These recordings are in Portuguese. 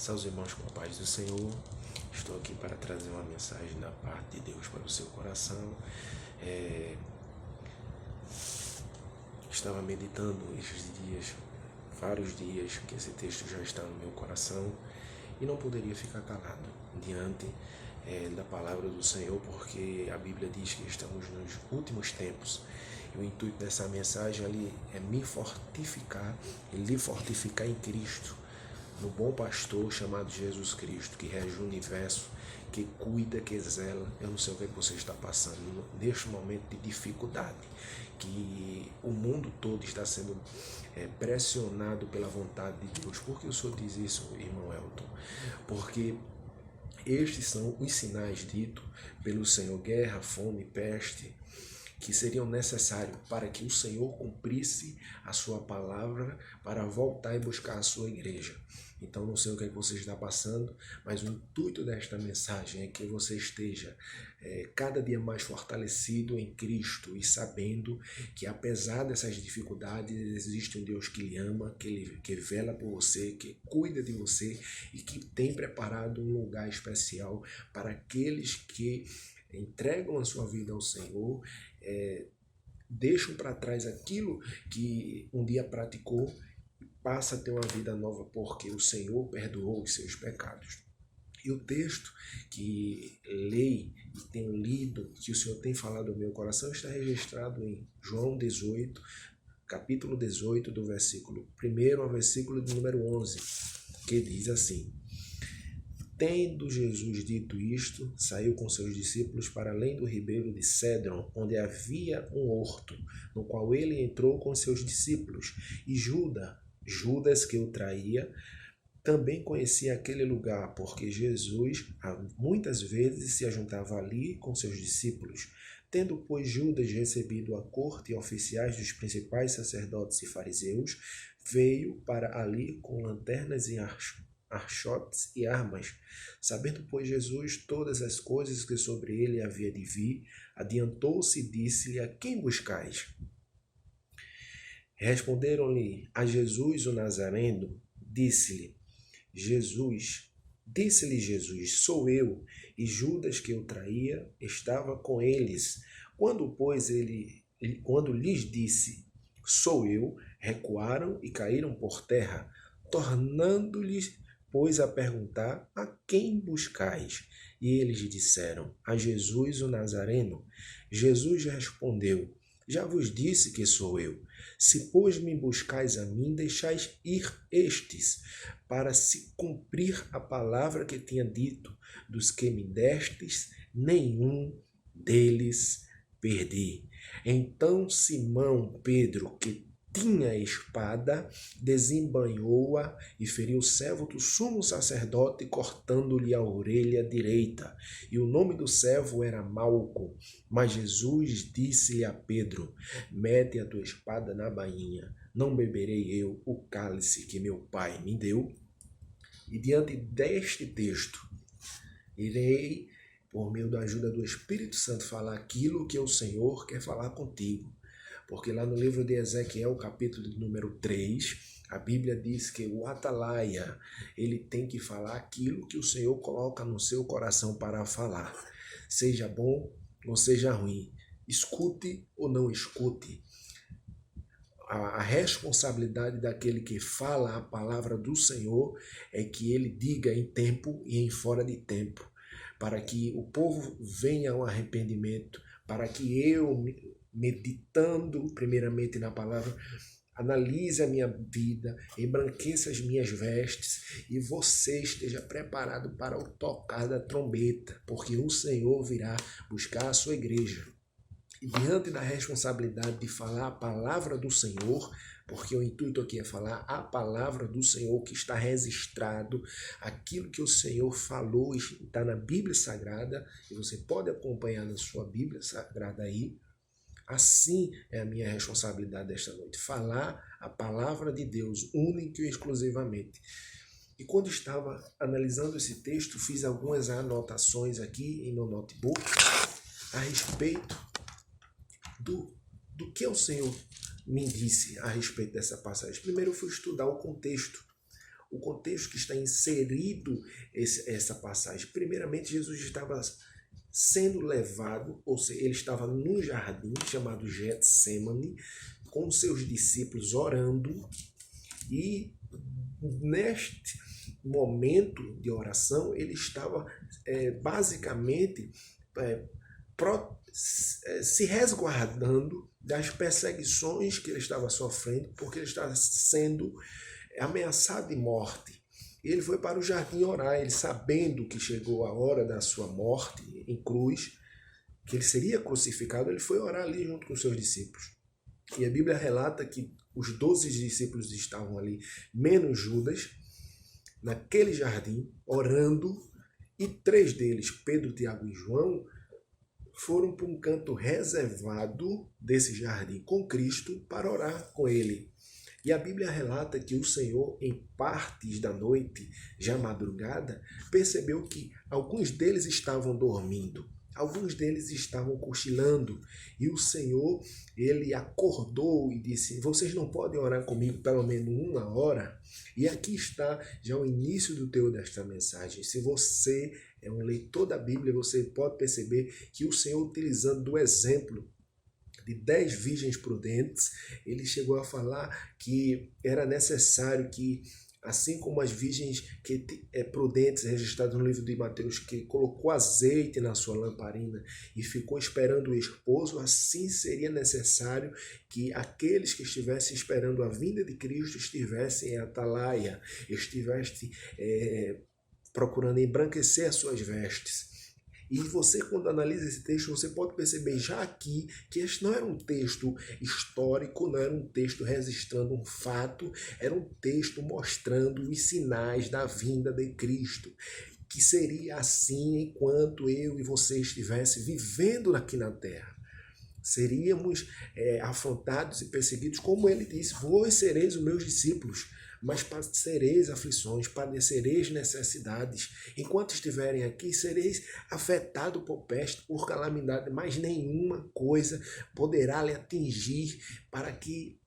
Salve irmãos, com a paz do Senhor. Estou aqui para trazer uma mensagem da parte de Deus para o seu coração. Estava meditando estes dias, vários dias, que esse texto já está no meu coração e não poderia ficar calado diante da palavra do Senhor, porque a Bíblia diz que estamos nos últimos tempos. E o intuito dessa mensagem ali é me fortificar e lhe fortificar em Cristo, no bom pastor chamado Jesus Cristo, que rege o universo, que cuida, que zela. Eu não sei o que você está passando neste momento de dificuldade, que o mundo todo está sendo pressionado pela vontade de Deus. Por que o Senhor diz isso, irmão Elton? Porque estes são os sinais ditos pelo Senhor: guerra, fome, peste, que seriam necessários para que o Senhor cumprisse a sua palavra para voltar e buscar a sua igreja. Então, não sei o que você está passando, mas o intuito desta mensagem é que você esteja cada dia mais fortalecido em Cristo e sabendo que, apesar dessas dificuldades, existe um Deus que lhe ama, que vela por você, que cuida de você e que tem preparado um lugar especial para aqueles que entregam a sua vida ao Senhor, deixam para trás aquilo que um dia praticou e passa a ter uma vida nova, porque o Senhor perdoou os seus pecados. E o texto que leio e tenho lido, que o Senhor tem falado ao meu coração, está registrado em João 18, capítulo 18, do versículo 1 ao versículo de número 11, que diz assim: Tendo Jesus dito isto, saiu com seus discípulos para além do ribeiro de Cédron, onde havia um horto, no qual ele entrou com seus discípulos. E Judas, que o traía, também conhecia aquele lugar, porque Jesus muitas vezes se ajuntava ali com seus discípulos. Tendo, pois, Judas recebido a corte e oficiais dos principais sacerdotes e fariseus, veio para ali com lanternas e archotes e armas. Sabendo, pois, Jesus todas as coisas que sobre ele havia de vir, adiantou-se e disse-lhe: A quem buscais? Responderam-lhe: A Jesus o Nazareno. Disse-lhe Jesus: Sou eu. E Judas, que o traía, estava com eles. Quando lhes disse: Sou eu, recuaram e caíram por terra, tornando-lhes, pois, a perguntar: A quem buscais? E eles disseram: A Jesus o Nazareno. Jesus respondeu: Já vos disse que sou eu. Se, pois, me buscais a mim, deixais ir estes, para se cumprir a palavra que tinha dito: Dos que me destes, nenhum deles perdi. Então Simão Pedro, que tinha espada, desembainhou-a e feriu o servo do sumo sacerdote, cortando-lhe a orelha direita. E o nome do servo era Malco. Mas Jesus disse-lhe a Pedro: Mete a tua espada na bainha. Não beberei eu o cálice que meu Pai me deu? E diante deste texto, irei, por meio da ajuda do Espírito Santo, falar aquilo que o Senhor quer falar contigo. Porque lá no livro de Ezequiel, capítulo número 3, a Bíblia diz que o atalaia, ele tem que falar aquilo que o Senhor coloca no seu coração para falar. Seja bom ou seja ruim, escute ou não escute. A responsabilidade daquele que fala a palavra do Senhor é que ele diga em tempo e em fora de tempo, para que o povo venha ao arrependimento, para que eu, meditando primeiramente na palavra, analise a minha vida, embranqueça as minhas vestes e você esteja preparado para o tocar da trombeta, porque o Senhor virá buscar a sua igreja. E diante da responsabilidade de falar a palavra do Senhor, porque o intuito aqui é falar a palavra do Senhor que está registrado, aquilo que o Senhor falou está na Bíblia Sagrada, e você pode acompanhar na sua Bíblia Sagrada aí. Assim é a minha responsabilidade desta noite, falar a palavra de Deus, única e exclusivamente. E quando estava analisando esse texto, fiz algumas anotações aqui em meu notebook a respeito do que o Senhor me disse a respeito dessa passagem. Primeiro eu fui estudar o contexto. o contexto que está inserido essa passagem. Primeiramente, Jesus estava sendo levado, ou seja, ele estava num jardim chamado Getsemane, com seus discípulos orando, e neste momento de oração ele estava basicamente se resguardando das perseguições que ele estava sofrendo, porque ele estava sendo ameaçado de morte. Ele foi para o jardim orar, ele sabendo que chegou a hora da sua morte em cruz, que ele seria crucificado, ele foi orar ali junto com os seus discípulos. E a Bíblia relata que os 12 discípulos estavam ali, menos Judas, naquele jardim, orando, e 3 deles, Pedro, Tiago e João, foram para um canto reservado desse jardim com Cristo para orar com ele. E a Bíblia relata que o Senhor, em partes da noite, já madrugada, percebeu que alguns deles estavam dormindo, alguns deles estavam cochilando, e o Senhor, ele acordou e disse: vocês não podem orar comigo pelo menos 1 hora? E aqui está já o início do teor desta mensagem. Se você é um leitor da Bíblia, você pode perceber que o Senhor, utilizando do exemplo de 10 virgens prudentes, ele chegou a falar que era necessário que, assim como as virgens prudentes registradas no livro de Mateus, que colocou azeite na sua lamparina e ficou esperando o esposo, assim seria necessário que aqueles que estivessem esperando a vinda de Cristo estivessem em atalaia, estivessem procurando embranquecer as suas vestes. E você, quando analisa esse texto, você pode perceber já aqui que este não era um texto histórico, não era um texto registrando um fato, era um texto mostrando os sinais da vinda de Cristo, que seria assim enquanto eu e você estivesse vivendo aqui na terra. Seríamos afrontados e perseguidos, como ele disse: vós sereis os meus discípulos, mas padecereis aflições, padecereis necessidades. Enquanto estiverem aqui, sereis afetados por peste, por calamidade, mas nenhuma coisa poderá lhe atingir para que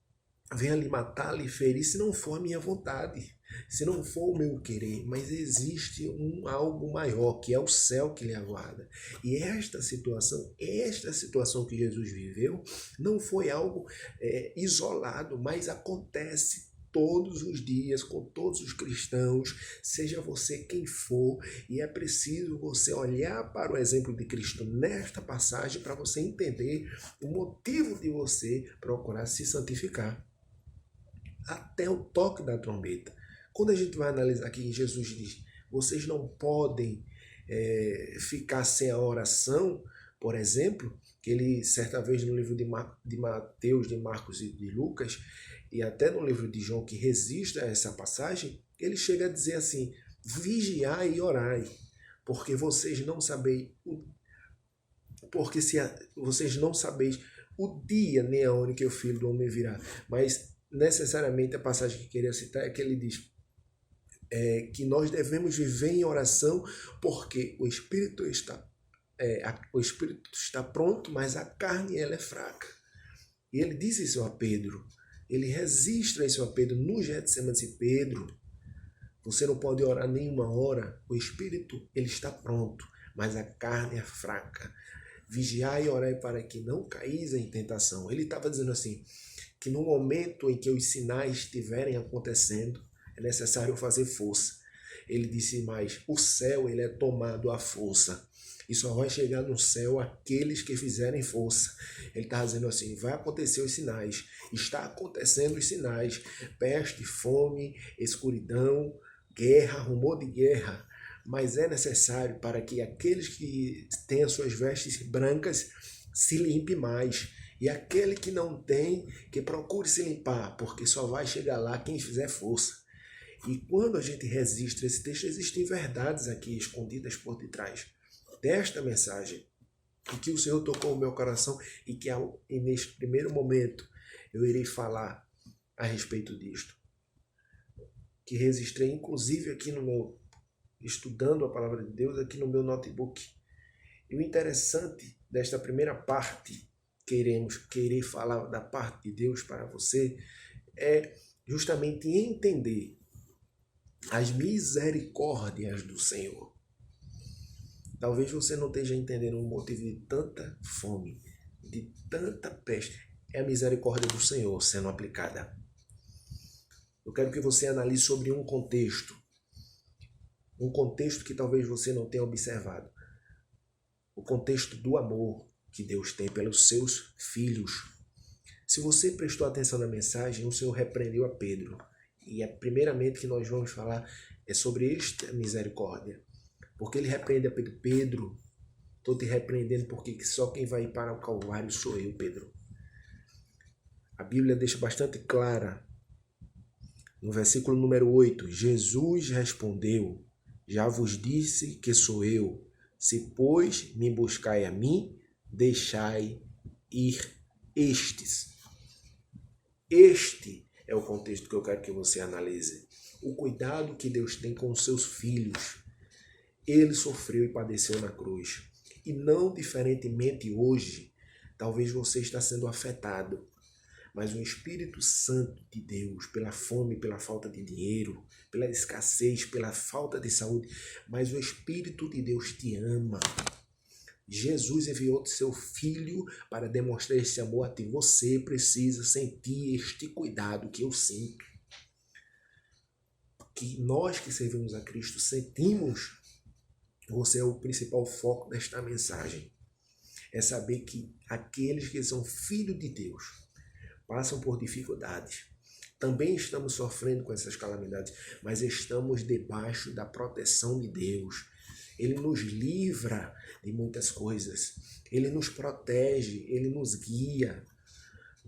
venha lhe matar, lhe ferir, se não for a minha vontade, se não for o meu querer. Mas existe algo maior, que é o céu que lhe aguarda. E esta situação que Jesus viveu, não foi algo isolado, mas acontece todos os dias, com todos os cristãos, seja você quem for, e é preciso você olhar para o exemplo de Cristo nesta passagem para você entender o motivo de você procurar se santificar. Até o toque da trombeta. Quando a gente vai analisar aqui, Jesus diz: vocês não podem ficar sem a oração, por exemplo, que ele, certa vez no livro de Mateus, de Marcos e de Lucas, e até no livro de João, que registra essa passagem, ele chega a dizer assim: vigiai e orai, porque vocês não sabeis vocês não sabeis o dia nem a hora que o Filho do Homem virá. Mas necessariamente a passagem que eu queria citar é que ele diz que nós devemos viver em oração, porque o espírito está pronto, mas a carne ela é fraca. E ele diz isso a Pedro. Ele registra isso a Pedro no Getsemane, disse: Pedro, você não pode orar nenhuma hora, o espírito ele está pronto, mas a carne é fraca. Vigiai e orai para que não caís em tentação. Ele estava dizendo assim, que no momento em que os sinais estiverem acontecendo, é necessário fazer força. Ele disse mais: o céu ele é tomado à força, e só vai chegar no céu aqueles que fizerem força. Ele está dizendo assim: vai acontecer os sinais, está acontecendo os sinais: peste, fome, escuridão, guerra, rumor de guerra. Mas é necessário para que aqueles que têm as suas vestes brancas se limpem mais. E aquele que não tem, que procure se limpar, porque só vai chegar lá quem fizer força. E quando a gente registra esse texto, existem verdades aqui escondidas por detrás desta mensagem, e que o Senhor tocou o meu coração, e que neste primeiro momento eu irei falar a respeito disto. Que registrei inclusive aqui no meu, estudando a palavra de Deus, aqui no meu notebook. E o interessante desta primeira parte, querer falar da parte de Deus para você, é justamente entender as misericórdias do Senhor. Talvez você não esteja entendendo o motivo de tanta fome, de tanta peste. É a misericórdia do Senhor sendo aplicada. Eu quero que você analise sobre um contexto que talvez você não tenha observado. O contexto do amor que Deus tem pelos seus filhos. Se você prestou atenção na mensagem, o Senhor repreendeu a Pedro. E a primeiramente que nós vamos falar é sobre esta misericórdia. Porque ele repreende a Pedro. Pedro, estou te repreendendo porque só quem vai para o Calvário sou eu, Pedro. A Bíblia deixa bastante clara, no versículo número 8, Jesus respondeu, já vos disse que sou eu. Se, pois, me buscai a mim, deixai ir estes. Este é o contexto que eu quero que você analise. O cuidado que Deus tem com os seus filhos. Ele sofreu e padeceu na cruz. E não diferentemente hoje, talvez você está sendo afetado. Mas o Espírito Santo de Deus, pela fome, pela falta de dinheiro, pela escassez, pela falta de saúde, mas o Espírito de Deus te ama. Jesus enviou seu Filho para demonstrar esse amor a ti. Você precisa sentir este cuidado que eu sinto. Que nós que servimos a Cristo sentimos. Você é o principal foco desta mensagem. É saber que aqueles que são filhos de Deus passam por dificuldades. Também estamos sofrendo com essas calamidades, mas estamos debaixo da proteção de Deus. Ele nos livra de muitas coisas. Ele nos protege, ele nos guia.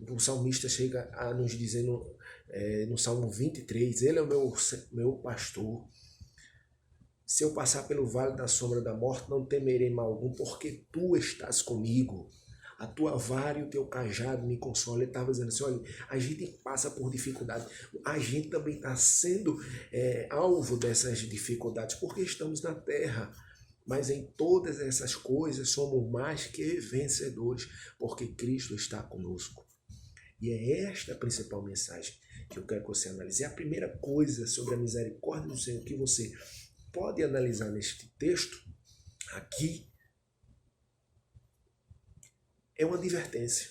O salmista chega a nos dizer no Salmo 23, ele é o meu pastor. Se eu passar pelo vale da sombra da morte, não temerei mal algum, porque tu estás comigo. A tua vara e o teu cajado me consolam. Ele estava dizendo assim, olha, a gente passa por dificuldade. A gente também está sendo alvo dessas dificuldades, porque estamos na terra. Mas em todas essas coisas somos mais que vencedores, porque Cristo está conosco. E é esta a principal mensagem que eu quero que você analise. A primeira coisa sobre a misericórdia do Senhor que você pode analisar neste texto aqui é uma advertência.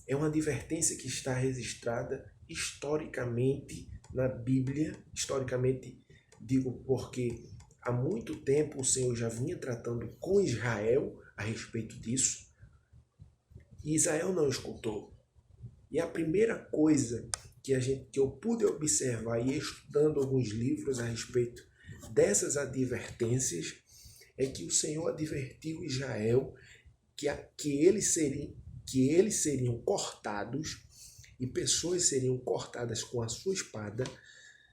É uma advertência que está registrada historicamente na Bíblia. Historicamente, digo porque há muito tempo o Senhor já vinha tratando com Israel a respeito disso. E Israel não escutou. E a primeira coisa que eu pude observar e estudando alguns livros a respeito dessas advertências é que o Senhor advertiu Israel que eles seriam cortados e pessoas seriam cortadas com a sua espada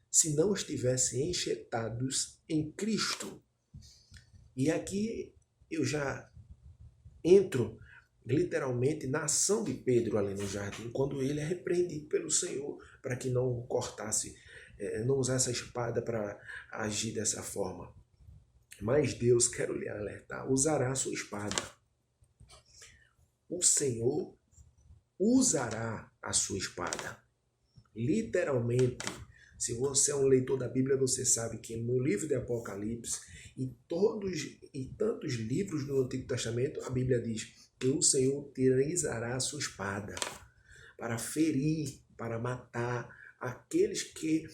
se não estivessem enxertados em Cristo. E aqui eu já entro literalmente na ação de Pedro ali no jardim, quando ele é repreendido pelo Senhor para que não cortasse, não usasse a espada para agir dessa forma. Mas Deus, quero lhe alertar, usará a sua espada. O Senhor usará a sua espada. Literalmente, se você é um leitor da Bíblia, você sabe que no livro de Apocalipse e tantos livros do Antigo Testamento, a Bíblia diz que o Senhor utilizará a sua espada para ferir, para matar aqueles que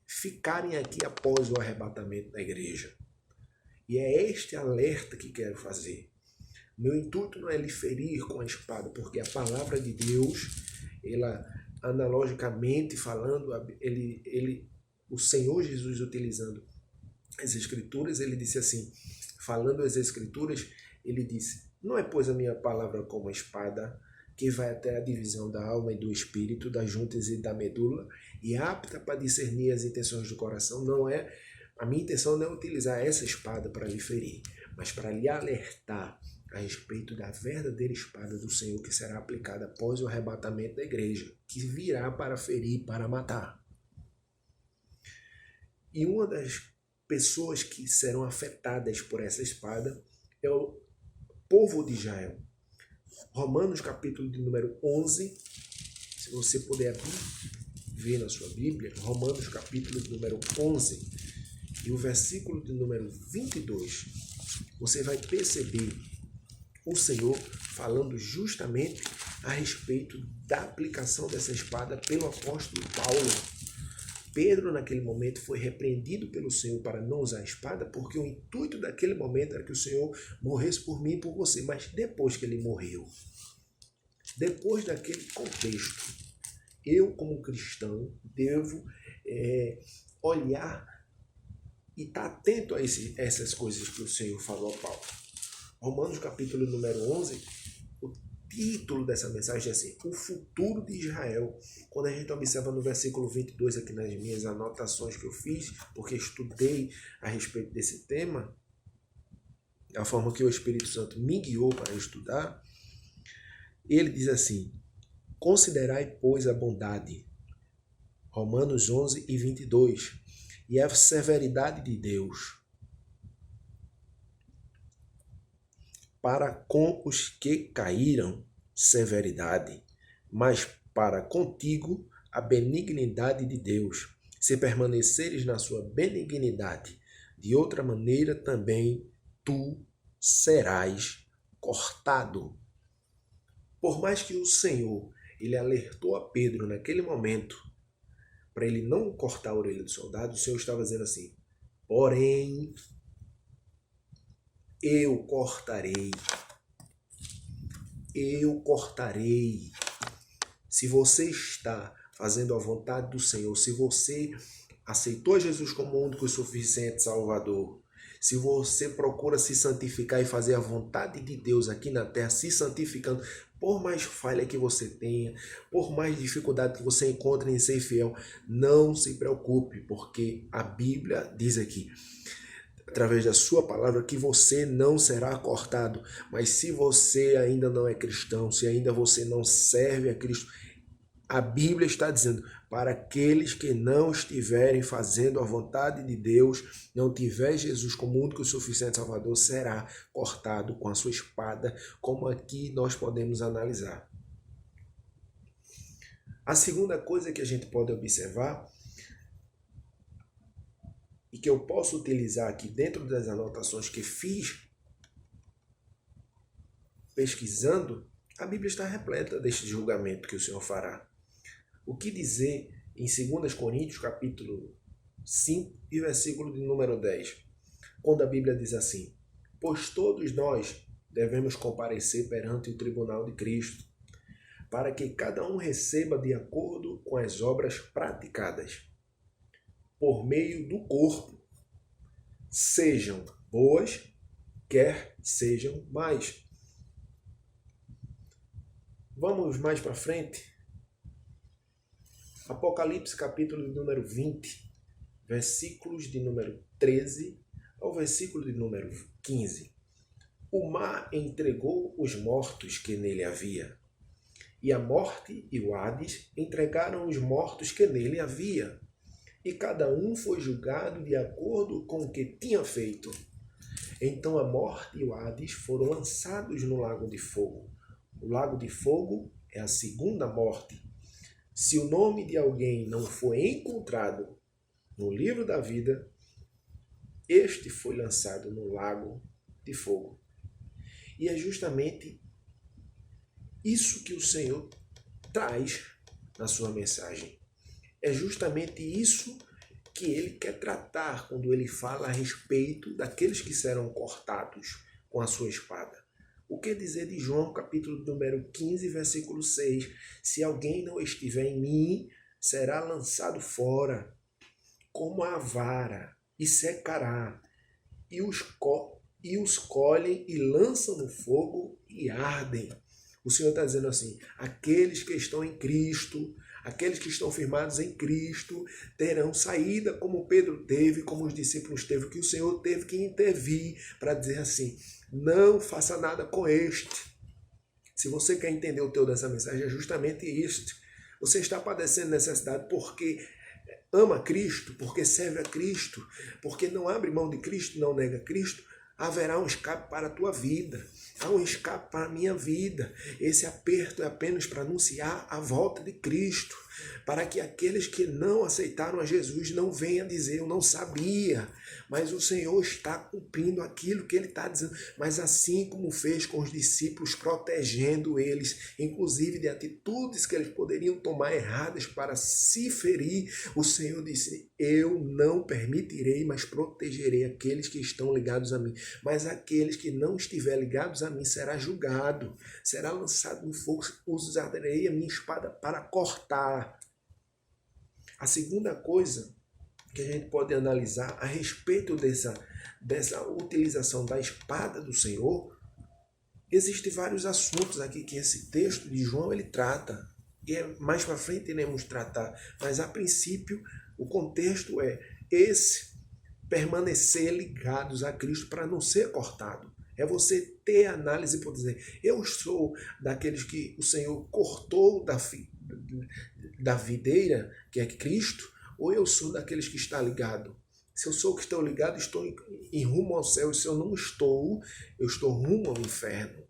ficarem aqui após o arrebatamento da igreja. E é este alerta que quero fazer. Meu intuito não é lhe ferir com a espada, porque a palavra de Deus, ela analogicamente falando, o Senhor Jesus utilizando as Escrituras, ele disse assim, falando as Escrituras, ele disse, não é pois a minha palavra como a espada, que vai até a divisão da alma e do espírito, das juntas e da medula, e apta para discernir as intenções do coração. A minha intenção não é utilizar essa espada para lhe ferir, mas para lhe alertar a respeito da verdadeira espada do Senhor que será aplicada após o arrebatamento da igreja, que virá para ferir, para matar. E uma das pessoas que serão afetadas por essa espada é o povo de Israel. Romanos capítulo de número 11, se você puder abrir, ver na sua Bíblia, Romanos capítulo de número 11 e o versículo de número 22, você vai perceber o Senhor falando justamente a respeito da aplicação dessa espada pelo apóstolo Paulo. Pedro, naquele momento, foi repreendido pelo Senhor para não usar a espada, porque o intuito daquele momento era que o Senhor morresse por mim e por você. Mas depois que ele morreu, depois daquele contexto, eu, como cristão, devo olhar e estar atento a essas coisas que o Senhor falou a Paulo. Romanos capítulo número 11, o título dessa mensagem é assim: o futuro de Israel. Quando a gente observa no versículo 22 aqui nas minhas anotações que eu fiz, porque estudei a respeito desse tema, a forma que o Espírito Santo me guiou para estudar, ele diz assim: considerai, pois, a bondade, Romanos 11 e 22, e a severidade de Deus para com os que caíram, severidade, mas para contigo a benignidade de Deus, se permaneceres na sua benignidade. De outra maneira também tu serás cortado. Por mais que o Senhor, ele alertou a Pedro naquele momento, para ele não cortar a orelha do soldado, o Senhor estava dizendo assim: porém, eu cortarei. Eu cortarei. Se você está fazendo a vontade do Senhor, se você aceitou Jesus como o único e suficiente Salvador, se você procura se santificar e fazer a vontade de Deus aqui na terra, se santificando, por mais falha que você tenha, por mais dificuldade que você encontre em ser fiel, não se preocupe, porque a Bíblia diz aqui, através da sua palavra, que você não será cortado. Mas se você ainda não é cristão, se ainda você não serve a Cristo, a Bíblia está dizendo, para aqueles que não estiverem fazendo a vontade de Deus, não tiver Jesus como único e suficiente Salvador, será cortado com a sua espada, como aqui nós podemos analisar. A segunda coisa que a gente pode observar e que eu posso utilizar aqui dentro das anotações que fiz, pesquisando, a Bíblia está repleta deste julgamento que o Senhor fará. O que dizer em 2 Coríntios, capítulo 5 e versículo de número 10, quando a Bíblia diz assim: pois todos nós devemos comparecer perante o tribunal de Cristo, para que cada um receba de acordo com as obras praticadas por meio do corpo, sejam boas, quer sejam más. Vamos mais para frente. Apocalipse capítulo de número 20, versículos de número 13 ao versículo de número 15. O mar entregou os mortos que nele havia, e a morte e o Hades entregaram os mortos que nele havia, e cada um foi julgado de acordo com o que tinha feito. Então a morte e o Hades foram lançados no lago de fogo. O lago de fogo é a segunda morte. Se o nome de alguém não foi encontrado no livro da vida, este foi lançado no lago de fogo. E é justamente isso que o Senhor traz na sua mensagem. É justamente isso que ele quer tratar quando ele fala a respeito daqueles que serão cortados com a sua espada. O que dizer de João, capítulo número 15, versículo 6? Se alguém não estiver em mim, será lançado fora, como a vara, e secará, e os colhem e lançam no fogo e ardem. O Senhor está dizendo assim, aqueles que estão em Cristo, aqueles que estão firmados em Cristo, terão saída como Pedro teve, como os discípulos teve, que o Senhor teve que intervir para dizer assim, não faça nada com este. Se você quer entender o teu dessa mensagem, é justamente este. Você está padecendo necessidade porque ama Cristo, porque serve a Cristo, porque não abre mão de Cristo, não nega Cristo, haverá um escape para a tua vida. Há um escape para a minha vida. Esse aperto é apenas para anunciar a volta de Cristo. para que aqueles que não aceitaram a Jesus não venham dizer, eu não sabia, mas o Senhor está cumprindo aquilo que Ele está dizendo. Mas assim como fez com os discípulos, protegendo eles, inclusive de atitudes que eles poderiam tomar erradas para se ferir, o Senhor disse, eu não permitirei, mas protegerei aqueles que estão ligados a mim. Mas aqueles que não estiver ligados a mim será julgado, será lançado no fogo, usarei a minha espada para cortar. A segunda coisa que a gente pode analisar a respeito dessa utilização da espada do Senhor, existem vários assuntos aqui que esse texto de João ele trata, e mais para frente iremos tratar, mas a princípio o contexto é esse: permanecer ligados a Cristo para não ser cortado. É você ter análise por dizer, eu sou daqueles que o Senhor cortou da videira, que é Cristo, ou eu sou daqueles que está ligado? Se eu sou que estou ligado, estou em rumo ao céu. Se eu não estou, eu estou rumo ao inferno.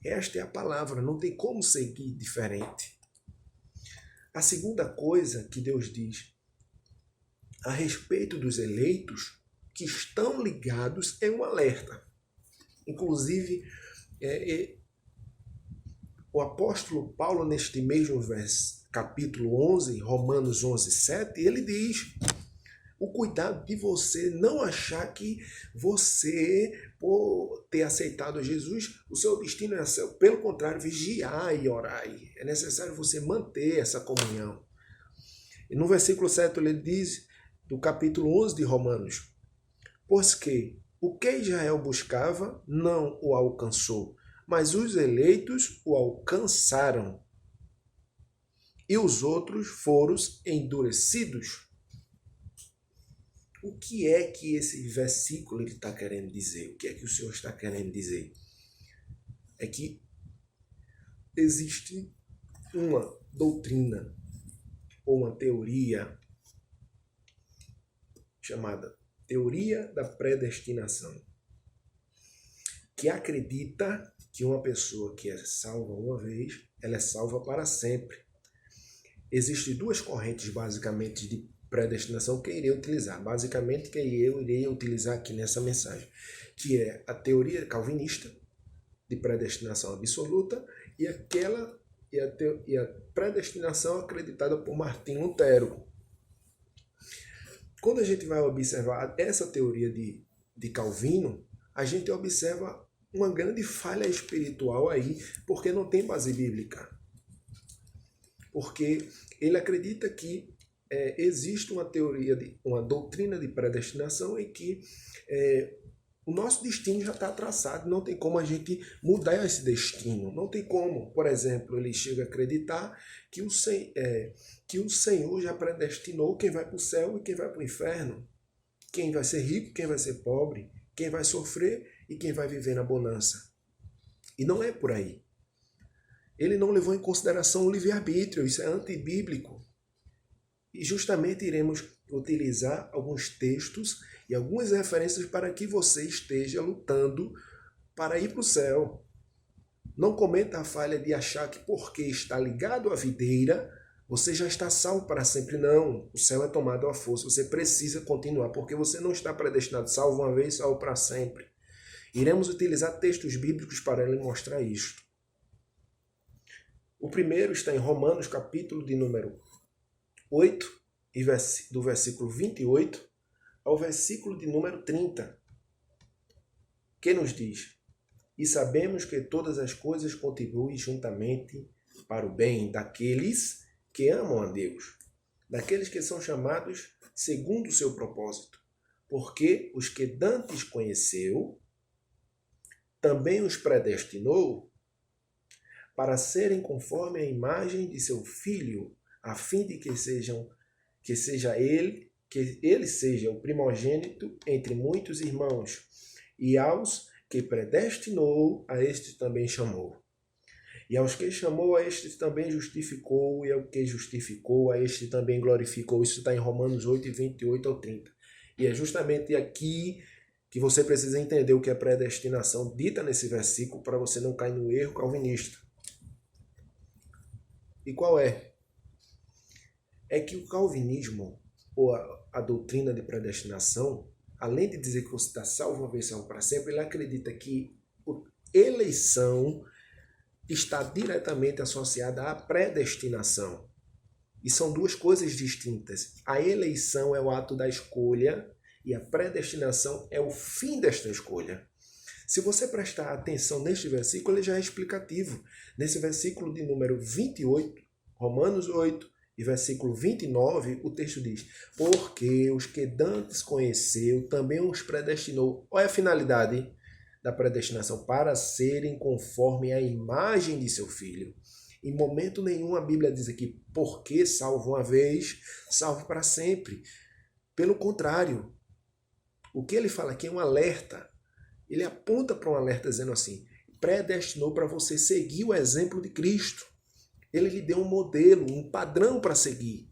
Esta é a palavra, não tem como seguir diferente. A segunda coisa que Deus diz a respeito dos eleitos que estão ligados é um alerta. Inclusive, o apóstolo Paulo, neste mesmo capítulo 11, Romanos 11, 7, ele diz o cuidado de você não achar que você, por ter aceitado Jesus, o seu destino é céu. Pelo contrário, vigiar e orar. É necessário você manter essa comunhão. E no versículo 7 ele diz, do capítulo 11 de Romanos, pois que o que Israel buscava não o alcançou, mas os eleitos o alcançaram, e os outros foram endurecidos. O que é que esse versículo está querendo dizer? O que é que o Senhor está querendo dizer? É que existe uma doutrina ou uma teoria chamada teoria da predestinação, que acredita que uma pessoa que é salva uma vez, ela é salva para sempre. Existem duas correntes basicamente de predestinação que eu irei utilizar, basicamente que eu irei utilizar aqui nessa mensagem, que é a teoria calvinista de predestinação absoluta e a predestinação acreditada por Martim Lutero. Quando a gente vai observar essa teoria de Calvino, a gente observa uma grande falha espiritual aí, porque não tem base bíblica. Porque ele acredita que existe uma teoria, uma doutrina de predestinação em que o nosso destino já está traçado, não tem como a gente mudar esse destino, não tem como. Por exemplo, ele chega a acreditar que o Senhor já predestinou quem vai para o céu e quem vai para o inferno, quem vai ser rico, quem vai ser pobre, quem vai sofrer e quem vai viver na bonança. E não é por aí. Ele não levou em consideração o livre-arbítrio, isso é antibíblico. E justamente iremos utilizar alguns textos e algumas referências para que você esteja lutando para ir para o céu. Não cometa a falha de achar que porque está ligado à videira, você já está salvo para sempre. Não, o céu é tomado à força, você precisa continuar, porque você não está predestinado, salvo uma vez, salvo para sempre. Iremos utilizar textos bíblicos para lhe mostrar isto. O primeiro está em Romanos, capítulo de número 8, do versículo 28 ao versículo de número 30, que nos diz: e sabemos que todas as coisas contribuem juntamente para o bem daqueles que amam a Deus, daqueles que são chamados segundo o seu propósito. Porque os que dantes conheceu, também os predestinou para serem conforme a imagem de seu Filho, a fim de que ele seja o primogênito entre muitos irmãos. E aos que predestinou, a estes também chamou. E aos que chamou, a estes também justificou, e ao que justificou, a este também glorificou. Isso está em Romanos 8, 28 ao 30. E é justamente aqui que você precisa entender o que é predestinação dita nesse versículo para você não cair no erro calvinista. E qual é? é que o calvinismo, ou a doutrina de predestinação, além de dizer que você está salvo uma vez salvo para sempre, ele acredita que a eleição está diretamente associada à predestinação. E são duas coisas distintas. A eleição é o ato da escolha e a predestinação é o fim desta escolha. Se você prestar atenção neste versículo, ele já é explicativo. Nesse versículo de número 28, Romanos 8, e versículo 29, o texto diz: porque os que dantes conheceu, também os predestinou. Olha a finalidade da predestinação: para serem conforme a imagem de seu Filho. Em momento nenhum a Bíblia diz aqui, porque salvo uma vez, salvo para sempre. Pelo contrário, o que ele fala aqui é um alerta. Ele aponta para um alerta dizendo assim, predestinou para você seguir o exemplo de Cristo. Ele lhe deu um modelo, um padrão para seguir.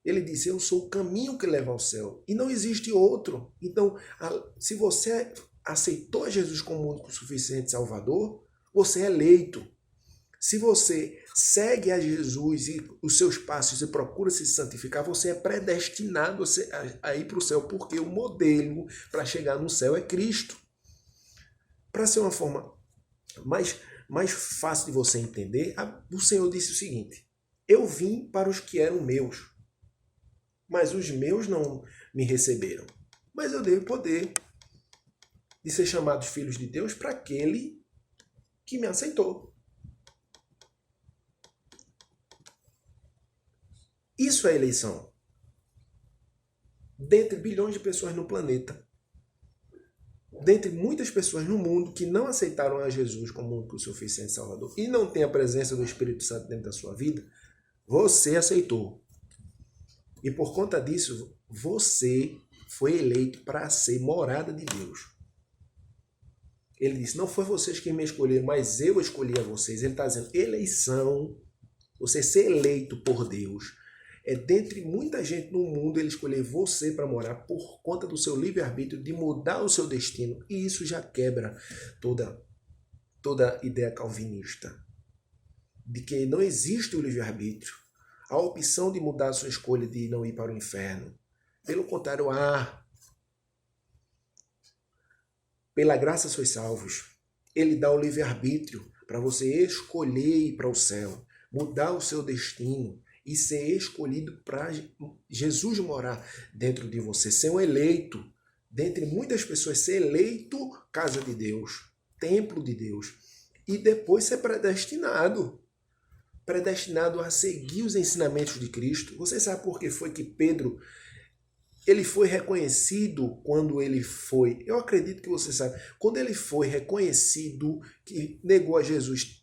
Ele disse, eu sou o caminho que leva ao céu. E não existe outro. Então, se você aceitou Jesus como único suficiente Salvador, você é eleito. Se você segue a Jesus e os seus passos e procura se santificar, você é predestinado a ir para o céu, porque o modelo para chegar no céu é Cristo. Para ser uma forma mais fácil de você entender, o Senhor disse o seguinte, eu vim para os que eram meus, mas os meus não me receberam. Mas eu dei o poder de ser chamados filhos de Deus para aquele que me aceitou. Isso é eleição. Dentre bilhões de pessoas no planeta, dentre muitas pessoas no mundo que não aceitaram a Jesus como único suficiente Salvador e não tem a presença do Espírito Santo dentro da sua vida, você aceitou. E por conta disso, você foi eleito para ser morada de Deus. Ele disse, não foi vocês que me escolheram, mas eu escolhi a vocês. Ele está dizendo, eleição, você ser eleito por Deus, é dentre muita gente no mundo ele escolher você para morar por conta do seu livre-arbítrio de mudar o seu destino. E isso já quebra toda ideia calvinista de que não existe o livre-arbítrio, a opção de mudar a sua escolha de não ir para o inferno. Pelo contrário, pela graça sois salvos. Ele dá o livre-arbítrio para você escolher ir para o céu, mudar o seu destino e ser escolhido para Jesus morar dentro de você, ser um eleito. Dentre muitas pessoas, ser eleito casa de Deus, templo de Deus. E depois ser predestinado a seguir os ensinamentos de Cristo. Você sabe por que foi que Pedro ele foi reconhecido quando ele foi? Eu acredito que você sabe. Quando ele foi reconhecido que negou a Jesus,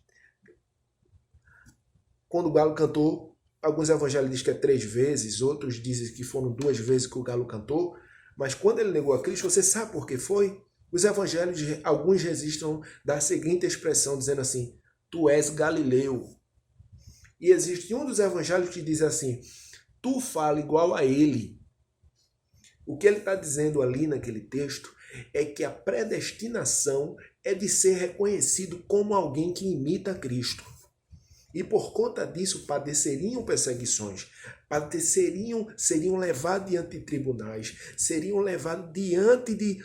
quando o galo cantou, alguns evangelhos dizem que é 3 vezes, outros dizem que foram 2 vezes que o galo cantou, mas quando ele negou a Cristo, você sabe por que foi? Os evangelhos, alguns registram da seguinte expressão, dizendo assim, tu és Galileu. E existe um dos evangelhos que diz assim, tu fala igual a ele. O que ele está dizendo ali naquele texto é que a predestinação é de ser reconhecido como alguém que imita Cristo. E por conta disso padeceriam perseguições, seriam levados diante de tribunais, seriam levados diante de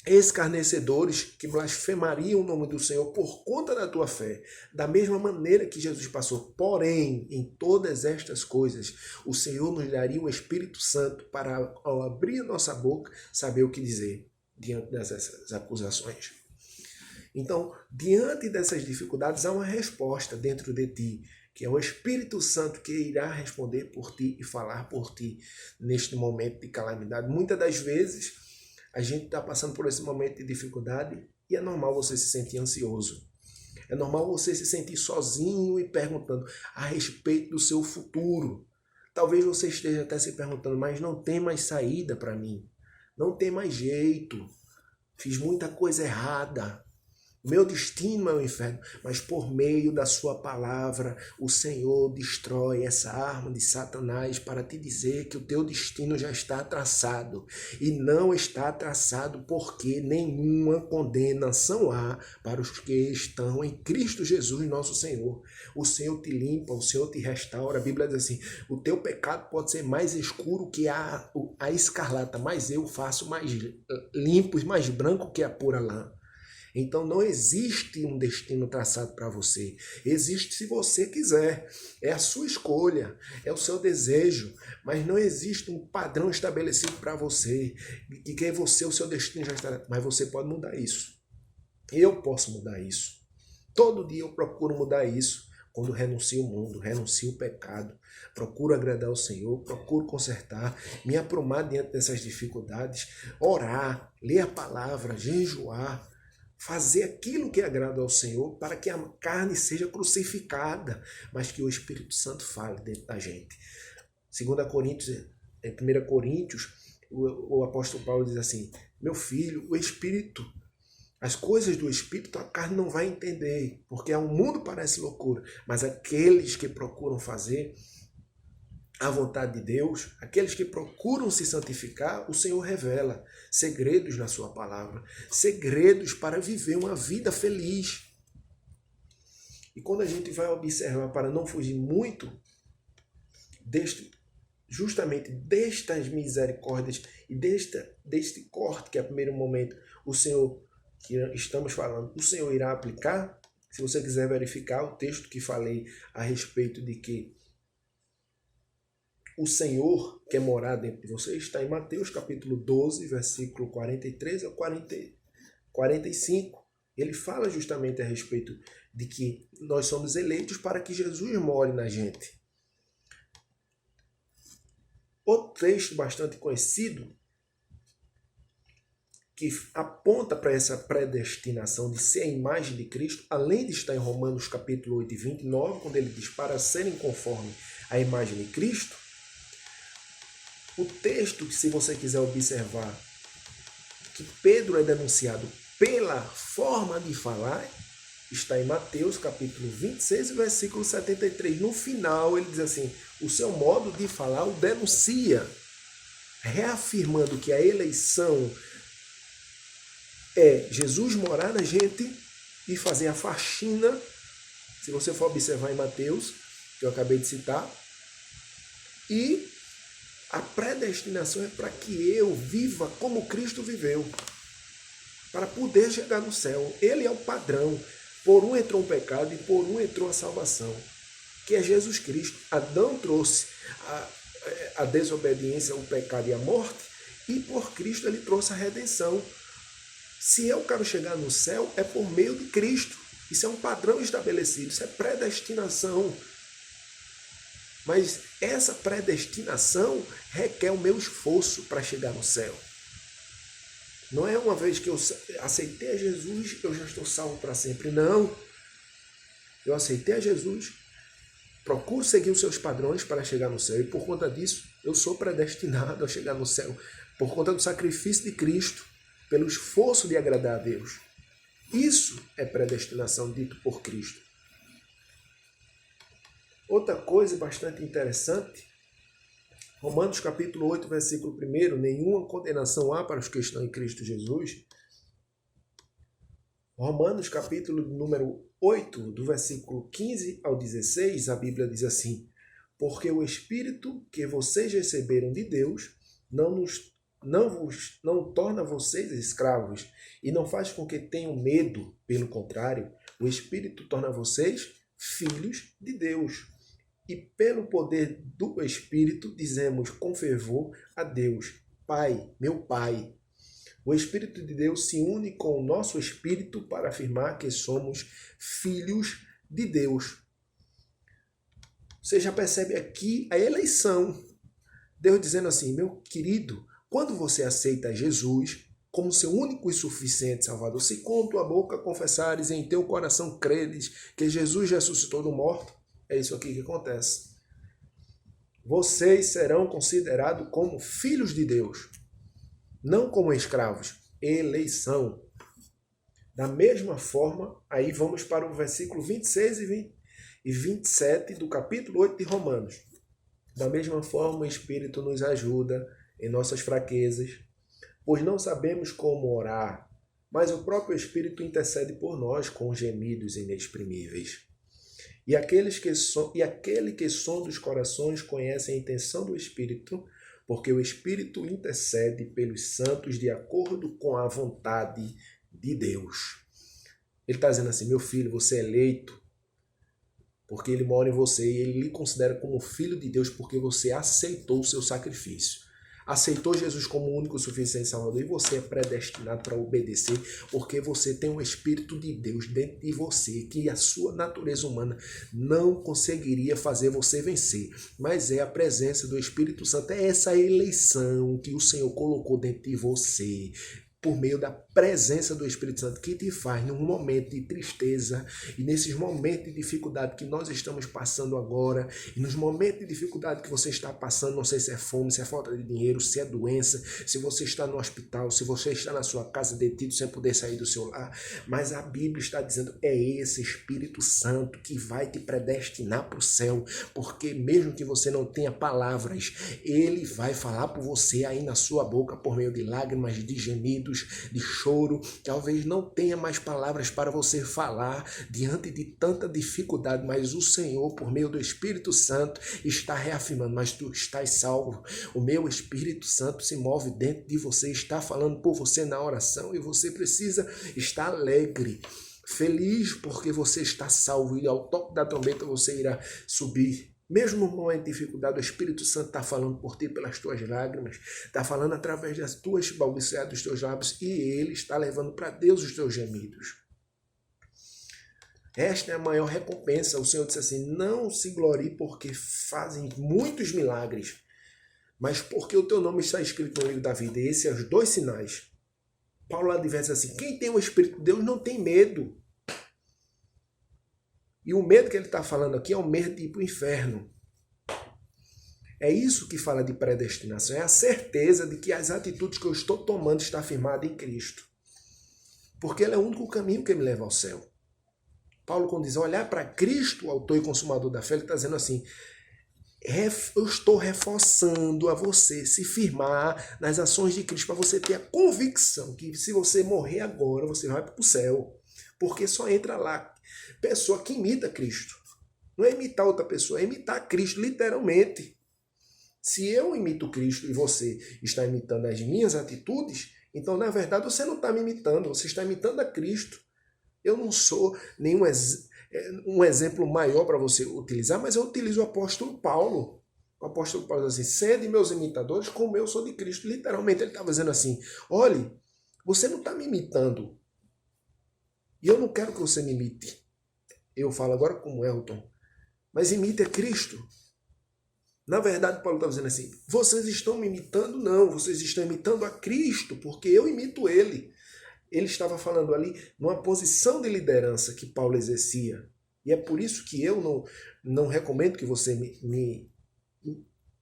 escarnecedores que blasfemariam o nome do Senhor por conta da tua fé, da mesma maneira que Jesus passou. Porém, em todas estas coisas, o Senhor nos daria o Espírito Santo para, ao abrir a nossa boca, saber o que dizer diante dessas acusações. Então, diante dessas dificuldades, há uma resposta dentro de ti, que é o Espírito Santo que irá responder por ti e falar por ti neste momento de calamidade. Muitas das vezes, a gente está passando por esse momento de dificuldade e é normal você se sentir ansioso. É normal você se sentir sozinho e perguntando a respeito do seu futuro. Talvez você esteja até se perguntando, mas não tem mais saída para mim. Não tem mais jeito. Fiz muita coisa errada. O meu destino é o inferno, mas por meio da sua palavra, o Senhor destrói essa arma de Satanás para te dizer que o teu destino já está traçado. E não está traçado porque nenhuma condenação há para os que estão em Cristo Jesus, nosso Senhor. O Senhor te limpa, o Senhor te restaura. A Bíblia diz assim, o teu pecado pode ser mais escuro que a escarlata, mas eu faço mais limpo e mais branco que a pura lã. Então não existe um destino traçado para você. Existe se você quiser. É a sua escolha, é o seu desejo. Mas não existe um padrão estabelecido para você. Que você, o seu destino já está. Mas você pode mudar isso. Eu posso mudar isso. Todo dia eu procuro mudar isso. Quando renuncio o mundo, renuncio o pecado, procuro agradar o Senhor, procuro consertar, me aprumar diante dessas dificuldades, orar, ler a palavra, jejuar, fazer aquilo que agrada ao Senhor para que a carne seja crucificada, mas que o Espírito Santo fale dentro da gente. 1 Coríntios, o apóstolo Paulo diz assim, meu filho, o Espírito, as coisas do Espírito a carne não vai entender, porque ao mundo parece loucura, mas aqueles que procuram fazer a vontade de Deus, aqueles que procuram se santificar, o Senhor revela segredos na sua palavra, segredos para viver uma vida feliz. E quando a gente vai observar, para não fugir muito justamente destas misericórdias e deste corte que a primeiro momento o Senhor, que estamos falando, o Senhor irá aplicar, se você quiser verificar o texto que falei a respeito de que o Senhor quer morar dentro de você, está em Mateus capítulo 12, versículo 43 ao 45. Ele fala justamente a respeito de que nós somos eleitos para que Jesus more na gente. Outro texto bastante conhecido que aponta para essa predestinação de ser a imagem de Cristo, além de estar em Romanos capítulo 8 e 29, quando ele diz para serem conforme a imagem de Cristo, o texto, se você quiser observar, que Pedro é denunciado pela forma de falar, está em Mateus capítulo 26, versículo 73. No final, ele diz assim, o seu modo de falar o denuncia, reafirmando que a eleição é Jesus morar na gente e fazer a faxina, se você for observar em Mateus, que eu acabei de citar, e a predestinação é para que eu viva como Cristo viveu, para poder chegar no céu. Ele é o padrão. Por um entrou o pecado e por um entrou a salvação, que é Jesus Cristo. Adão trouxe a desobediência, o pecado e a morte, e por Cristo ele trouxe a redenção. Se eu quero chegar no céu, é por meio de Cristo. Isso é um padrão estabelecido, isso é predestinação. Mas essa predestinação requer o meu esforço para chegar no céu. Não é uma vez que eu aceitei a Jesus, eu já estou salvo para sempre. Não. Eu aceitei a Jesus, procuro seguir os seus padrões para chegar no céu. E por conta disso, eu sou predestinado a chegar no céu. Por conta do sacrifício de Cristo, pelo esforço de agradar a Deus. Isso é predestinação dito por Cristo. Outra coisa bastante interessante, Romanos capítulo 8, versículo 1, nenhuma condenação há para os que estão em Cristo Jesus. Romanos capítulo número 8, do versículo 15 ao 16, a Bíblia diz assim, porque o Espírito que vocês receberam de Deus não torna vocês escravos e não faz com que tenham medo, pelo contrário, o Espírito torna vocês filhos de Deus. E pelo poder do Espírito dizemos com fervor a Deus, Pai, meu Pai. O Espírito de Deus se une com o nosso Espírito para afirmar que somos filhos de Deus. Você já percebe aqui a eleição. Deus dizendo assim, meu querido, quando você aceita Jesus como seu único e suficiente Salvador, se com tua boca confessares e em teu coração creres que Jesus ressuscitou do morto, é isso aqui que acontece. Vocês serão considerados como filhos de Deus, não como escravos. Eleição. Da mesma forma, aí vamos para o versículo 26 e 27 do capítulo 8 de Romanos. Da mesma forma, o Espírito nos ajuda em nossas fraquezas, pois não sabemos como orar, mas o próprio Espírito intercede por nós com gemidos inexprimíveis. E aquele que sonda os corações conhece a intenção do Espírito, porque o Espírito intercede pelos santos de acordo com a vontade de Deus. Ele está dizendo assim, meu filho, você é eleito, porque ele mora em você e ele lhe considera como filho de Deus porque você aceitou o seu sacrifício. Aceitou Jesus como o único suficiente Salvador e você é predestinado para obedecer porque você tem um Espírito de Deus dentro de você que a sua natureza humana não conseguiria fazer você vencer. Mas é a presença do Espírito Santo, é essa eleição que o Senhor colocou dentro de você, por meio da presença do Espírito Santo que te faz num momento de tristeza e nesses momentos de dificuldade que nós estamos passando agora e nos momentos de dificuldade que você está passando, não sei se é fome, se é falta de dinheiro, se é doença, se você está no hospital, se você está na sua casa detido sem poder sair do seu lar, mas a Bíblia está dizendo, é esse Espírito Santo que vai te predestinar para o céu, porque mesmo que você não tenha palavras, ele vai falar por você aí na sua boca por meio de lágrimas, de gemidos, de choro, talvez não tenha mais palavras para você falar diante de tanta dificuldade, mas o Senhor, por meio do Espírito Santo, está reafirmando, mas tu estás salvo, o meu Espírito Santo se move dentro de você, está falando por você na oração e você precisa estar alegre, feliz porque você está salvo e ao toque da trombeta você irá subir. Mesmo no momento de dificuldade, o Espírito Santo está falando por ti pelas tuas lágrimas, está falando através das tuas balbuciadas, dos teus lábios, e Ele está levando para Deus os teus gemidos. Esta é a maior recompensa. O Senhor disse assim, não se glorie porque fazem muitos milagres, mas porque o teu nome está escrito no livro da vida. E esses são os dois sinais. Paulo adverte assim, quem tem o Espírito de Deus não tem medo. E o medo que ele está falando aqui é o medo de ir para o inferno. É isso que fala de predestinação. É a certeza de que as atitudes que eu estou tomando estão firmadas em Cristo. Porque ele é o único caminho que me leva ao céu. Paulo, quando diz olhar para Cristo, o autor e consumador da fé, ele está dizendo assim, eu estou reforçando a você se firmar nas ações de Cristo, para você ter a convicção que se você morrer agora, você vai para o céu. Porque só entra lá pessoa que imita Cristo. Não é imitar outra pessoa, é imitar Cristo, literalmente. Se eu imito Cristo e você está imitando as minhas atitudes, então, na verdade, você não está me imitando, você está imitando a Cristo. Eu não sou um exemplo maior para você utilizar, mas eu utilizo o apóstolo Paulo. O apóstolo Paulo diz assim, sede meus imitadores como eu sou de Cristo. Literalmente, ele estava dizendo assim, olhe, você não está me imitando. E eu não quero que você me imite. Eu falo agora como Elton. Mas imite a Cristo. Na verdade, Paulo está dizendo assim, vocês estão me imitando? Não, vocês estão imitando a Cristo, porque eu imito Ele. Ele estava falando ali numa posição de liderança que Paulo exercia. E é por isso que eu não recomendo que você me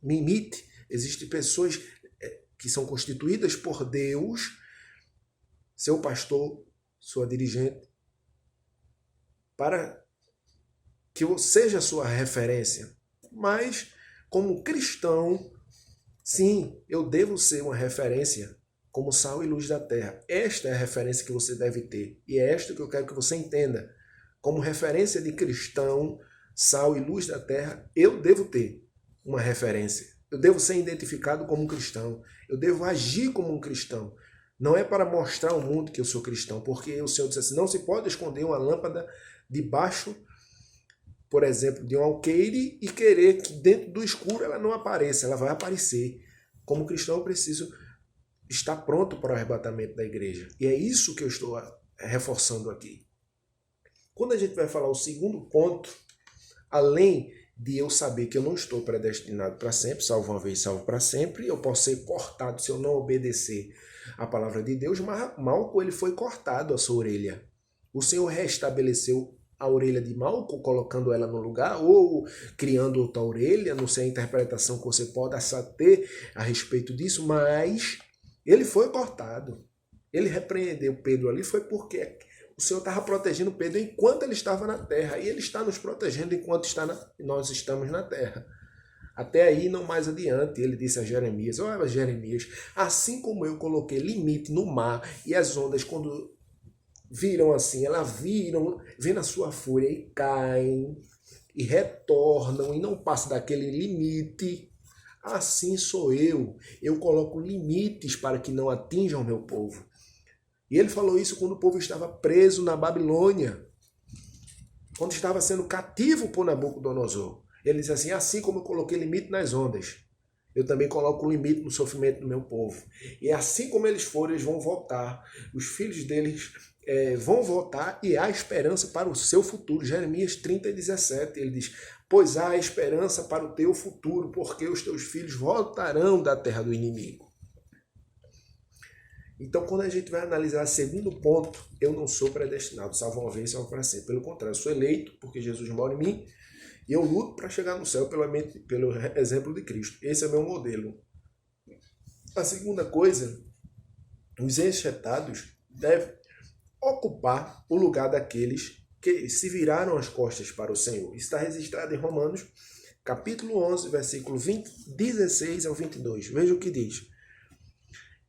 imite. Existem pessoas que são constituídas por Deus, seu pastor, sua dirigente, para que eu seja a sua referência. Mas, como cristão, sim, eu devo ser uma referência como sal e luz da terra. Esta é a referência que você deve ter. E é esta que eu quero que você entenda. Como referência de cristão, sal e luz da terra, eu devo ter uma referência. Eu devo ser identificado como um cristão. Eu devo agir como um cristão. Não é para mostrar ao mundo que eu sou cristão, porque o Senhor disse assim, não se pode esconder uma lâmpada debaixo, por exemplo, de um alqueire e querer que dentro do escuro ela não apareça, ela vai aparecer. Como cristão eu preciso estar pronto para o arrebatamento da igreja. E é isso que eu estou reforçando aqui. Quando a gente vai falar o segundo ponto, além de eu saber que eu não estou predestinado para sempre, salvo uma vez, salvo para sempre, eu posso ser cortado se eu não obedecer a palavra de Deus, mas Malco ele foi cortado a sua orelha. O Senhor restabeleceu a orelha de Malco, colocando ela no lugar, ou criando outra orelha, não sei a interpretação que você pode ter a respeito disso, mas ele foi cortado. Ele repreendeu Pedro ali, foi porque O Senhor estava protegendo Pedro enquanto ele estava na terra. E ele está nos protegendo enquanto nós estamos na terra. Até aí, não mais adiante, ele disse a Jeremias, olha Jeremias, assim como eu coloquei limite no mar e as ondas quando viram assim, elas vêm na sua fúria e caem e retornam e não passam daquele limite, assim sou eu. Eu coloco limites para que não atinjam o meu povo. E ele falou isso quando o povo estava preso na Babilônia, quando estava sendo cativo por Nabucodonosor. Ele diz assim como eu coloquei limite nas ondas, eu também coloco limite no sofrimento do meu povo. E assim como eles forem, eles vão voltar. Os filhos deles vão voltar e há esperança para o seu futuro. Jeremias 30:17, ele diz, pois há esperança para o teu futuro, porque os teus filhos voltarão da terra do inimigo. Então, quando a gente vai analisar o segundo ponto, eu não sou predestinado, salvo uma vez, salvo para sempre. Pelo contrário, eu sou eleito, porque Jesus mora em mim, e eu luto para chegar no céu pelo exemplo de Cristo. Esse é o meu modelo. A segunda coisa, os enxertados devem ocupar o lugar daqueles que se viraram as costas para o Senhor. Está registrado em Romanos, capítulo 11, versículo 16 ao 22. Veja o que diz.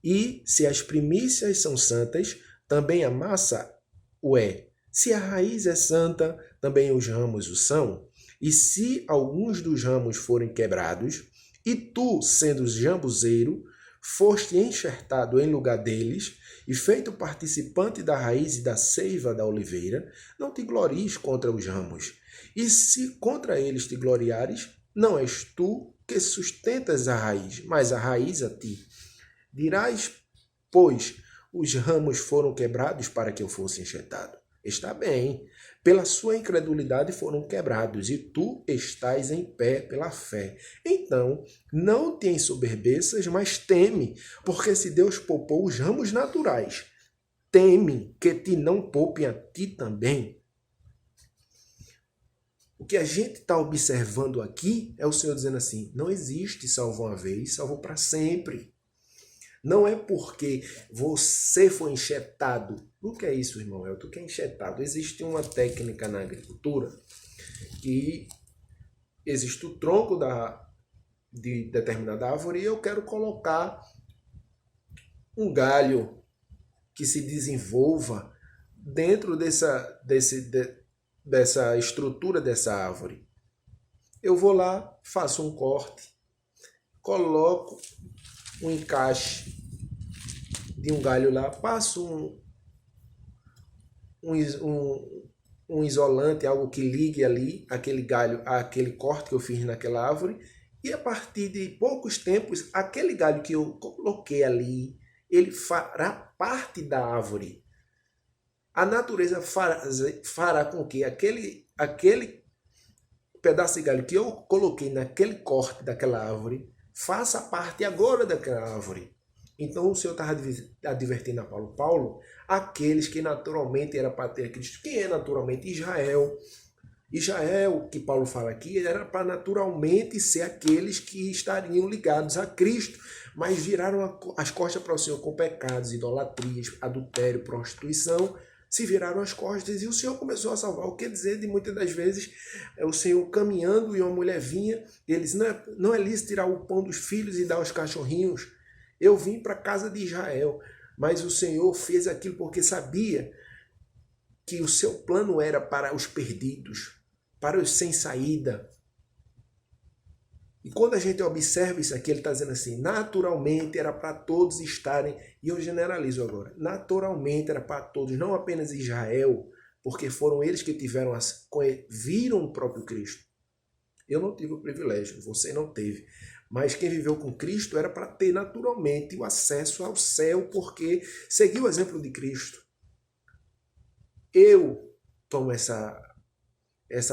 E se as primícias são santas, também a massa o é. Se a raiz é santa, também os ramos o são. E se alguns dos ramos forem quebrados, e tu, sendo jambuzeiro, foste enxertado em lugar deles, e feito participante da raiz e da seiva da oliveira, não te glories contra os ramos. E se contra eles te gloriares, não és tu que sustentas a raiz, mas a raiz a ti. Dirás, pois, os ramos foram quebrados para que eu fosse enxertado. Está bem, pela sua incredulidade foram quebrados, e tu estás em pé pela fé. Então, não te ensoberbeças, mas teme, porque se Deus poupou os ramos naturais, teme que te não poupe a ti também. O que a gente está observando aqui é o Senhor dizendo assim, não existe salvo uma vez, salvo para sempre. Não é porque você foi enxertado. O que é isso, irmão? É o que é enxertado. Existe uma técnica na agricultura que existe o tronco de determinada árvore e eu quero colocar um galho que se desenvolva dentro dessa estrutura dessa árvore. Eu vou lá, faço um corte, coloco um encaixe de um galho lá, passo um isolante, algo que ligue ali aquele galho àquele corte que eu fiz naquela árvore, e a partir de poucos tempos, aquele galho que eu coloquei ali, ele fará parte da árvore. A natureza fará com que aquele pedaço de galho que eu coloquei naquele corte daquela árvore faça parte agora daquela árvore. Então o Senhor estava advertindo a Paulo, aqueles que naturalmente eram para ter Cristo. Quem é naturalmente? Israel. Israel, que Paulo fala aqui, era para naturalmente ser aqueles que estariam ligados a Cristo, mas viraram as costas para o Senhor com pecados, idolatrias, adultério, prostituição, se viraram as costas e o Senhor começou a salvar. O que dizer de muitas das vezes o Senhor caminhando e uma mulher vinha, e ele disse, não é lícito tirar o pão dos filhos e dar aos cachorrinhos. Eu vim para a casa de Israel, mas o Senhor fez aquilo porque sabia que o seu plano era para os perdidos, para os sem saída. E quando a gente observa isso aqui, ele está dizendo assim, naturalmente era para todos estarem, e eu generalizo agora, naturalmente era para todos, não apenas Israel, porque foram eles que viram o próprio Cristo. Eu não tive o privilégio, você não teve. Mas quem viveu com Cristo era para ter naturalmente o acesso ao céu, porque seguiu o exemplo de Cristo. Eu tomo essa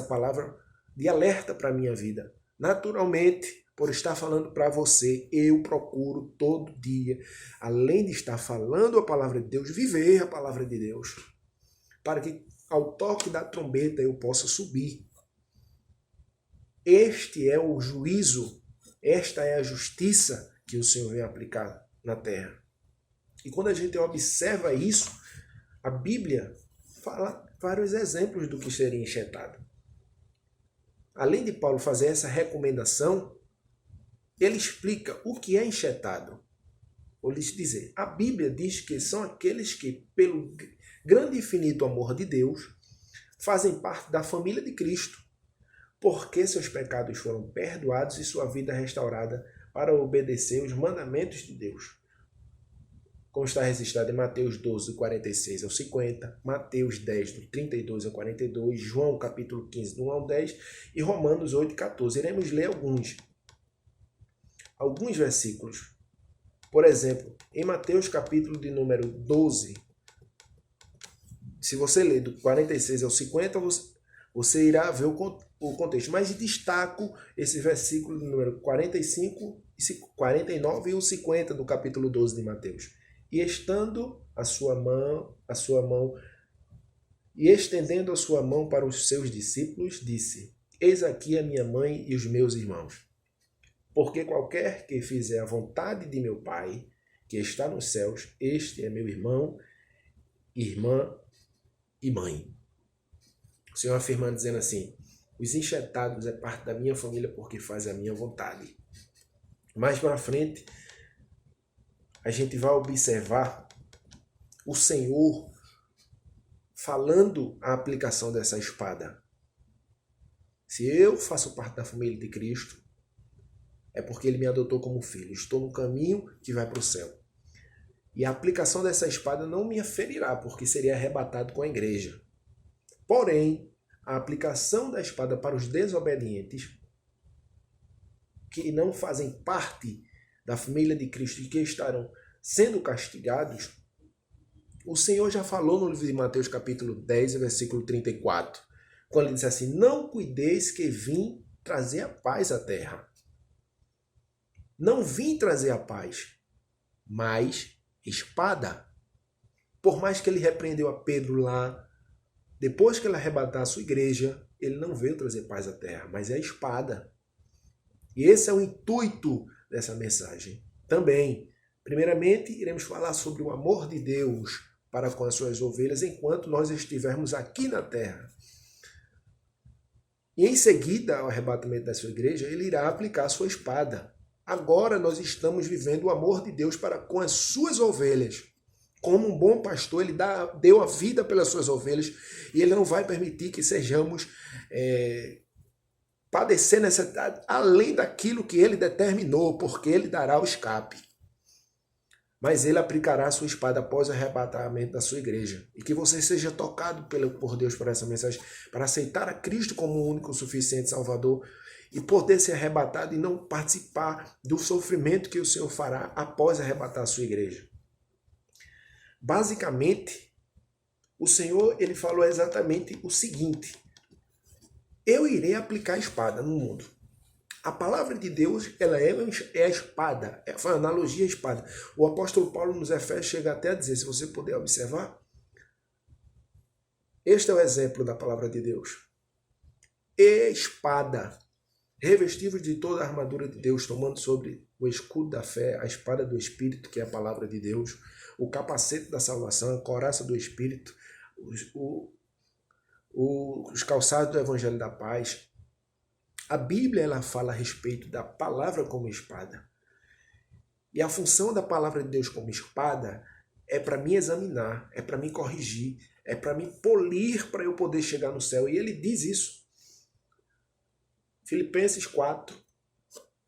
palavra de alerta para a minha vida. Naturalmente, por estar falando para você, eu procuro todo dia, além de estar falando a palavra de Deus, viver a palavra de Deus, para que ao toque da trombeta eu possa subir. Este é o juízo, esta é a justiça que o Senhor vem aplicar na terra. E quando a gente observa isso, a Bíblia fala vários exemplos do que seria enxertado. Além de Paulo fazer essa recomendação, ele explica o que é enxertado. Vou lhes dizer, a Bíblia diz que são aqueles que, pelo grande e infinito amor de Deus, fazem parte da família de Cristo, porque seus pecados foram perdoados e sua vida restaurada para obedecer os mandamentos de Deus. Como está registrado em Mateus 12, 46 ao 50, Mateus 10, do 32 ao 42, João capítulo 15, do 1 ao 10 e Romanos 8, 14. Iremos ler alguns versículos. Por exemplo, em Mateus capítulo de número 12, se você ler do 46 ao 50, você irá ver o contexto. Mas destaco esse versículo de número 45, 49 e o 50 do capítulo 12 de Mateus. E estendendo a sua mão para os seus discípulos, disse: Eis aqui a minha mãe e os meus irmãos. Porque qualquer que fizer a vontade de meu Pai, que está nos céus, este é meu irmão, irmã e mãe. O Senhor afirmando, dizendo assim: os enxertados é parte da minha família porque faz a minha vontade. Mais para frente, a gente vai observar o Senhor falando a aplicação dessa espada. Se eu faço parte da família de Cristo, é porque Ele me adotou como filho. Estou no caminho que vai para o céu. E a aplicação dessa espada não me ferirá, porque seria arrebatado com a igreja. Porém, a aplicação da espada para os desobedientes, que não fazem parte da família de Cristo e que estarão sendo castigados, o Senhor já falou no livro de Mateus capítulo 10, versículo 34, quando ele disse assim: não cuideis que vim trazer a paz à terra. Não vim trazer a paz, mas espada. Por mais que ele repreendeu a Pedro lá, depois que ele arrebatar a sua igreja, ele não veio trazer paz à terra, mas é a espada. E esse é o intuito dessa mensagem. Também, primeiramente, iremos falar sobre o amor de Deus para com as suas ovelhas enquanto nós estivermos aqui na terra. E em seguida, ao arrebatamento da sua igreja, ele irá aplicar a sua espada. Agora nós estamos vivendo o amor de Deus para com as suas ovelhas. Como um bom pastor, ele deu a vida pelas suas ovelhas e ele não vai permitir que sejamos padecer necessidade além daquilo que ele determinou, porque ele dará o escape. Mas ele aplicará a sua espada após o arrebatamento da sua igreja. E que você seja tocado por Deus por essa mensagem, para aceitar a Cristo como o único suficiente Salvador e poder ser arrebatado e não participar do sofrimento que o Senhor fará após arrebatar a sua igreja. Basicamente, o Senhor ele falou exatamente o seguinte: eu irei aplicar a espada no mundo. A palavra de Deus ela é a espada, foi a analogia à espada. O apóstolo Paulo nos Efésios chega até a dizer, se você puder observar, este é o exemplo da palavra de Deus. Espada, revestivos de toda a armadura de Deus, tomando sobre o escudo da fé, a espada do Espírito, que é a palavra de Deus, o capacete da salvação, a couraça do Espírito, os calçados do Evangelho da Paz. A Bíblia ela fala a respeito da palavra como espada. E a função da palavra de Deus como espada é para me examinar, é para me corrigir, é para me polir para eu poder chegar no céu. E ele diz isso. Filipenses 4,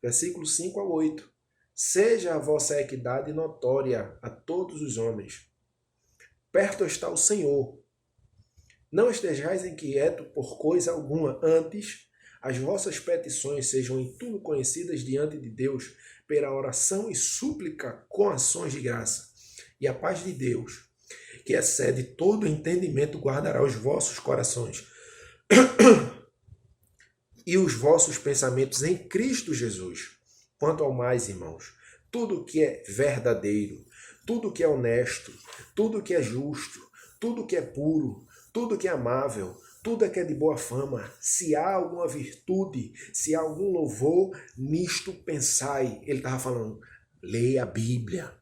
versículo 5 a 8. Seja a vossa equidade notória a todos os homens. Perto está o Senhor. Não estejais inquietos por coisa alguma, antes as vossas petições sejam em tudo conhecidas diante de Deus, pela oração e súplica com ações de graça. E a paz de Deus, que excede todo entendimento, guardará os vossos corações e os vossos pensamentos em Cristo Jesus. Quanto ao mais, irmãos, tudo que é verdadeiro, tudo que é honesto, tudo que é justo, tudo que é puro, tudo que é amável, tudo que é de boa fama, se há alguma virtude, se há algum louvor, nisto pensai. Ele estava falando, leia a Bíblia,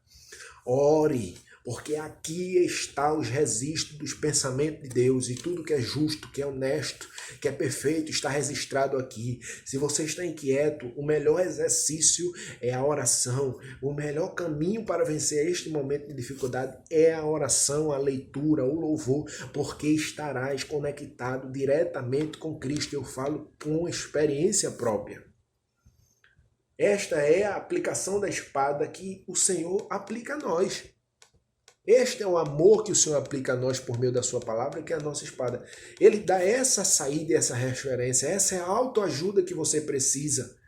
ore, porque aqui está os registros dos pensamentos de Deus, e tudo que é justo, que é honesto, que é perfeito, está registrado aqui. Se você está inquieto, o melhor exercício é a oração. O melhor caminho para vencer este momento de dificuldade é a oração, a leitura, o louvor, porque estarás conectado diretamente com Cristo. Eu falo com experiência própria. Esta é a aplicação da espada que o Senhor aplica a nós. Este é o amor que o Senhor aplica a nós por meio da sua palavra, que é a nossa espada. Ele dá essa saída e essa referência. Essa é a autoajuda que você precisa.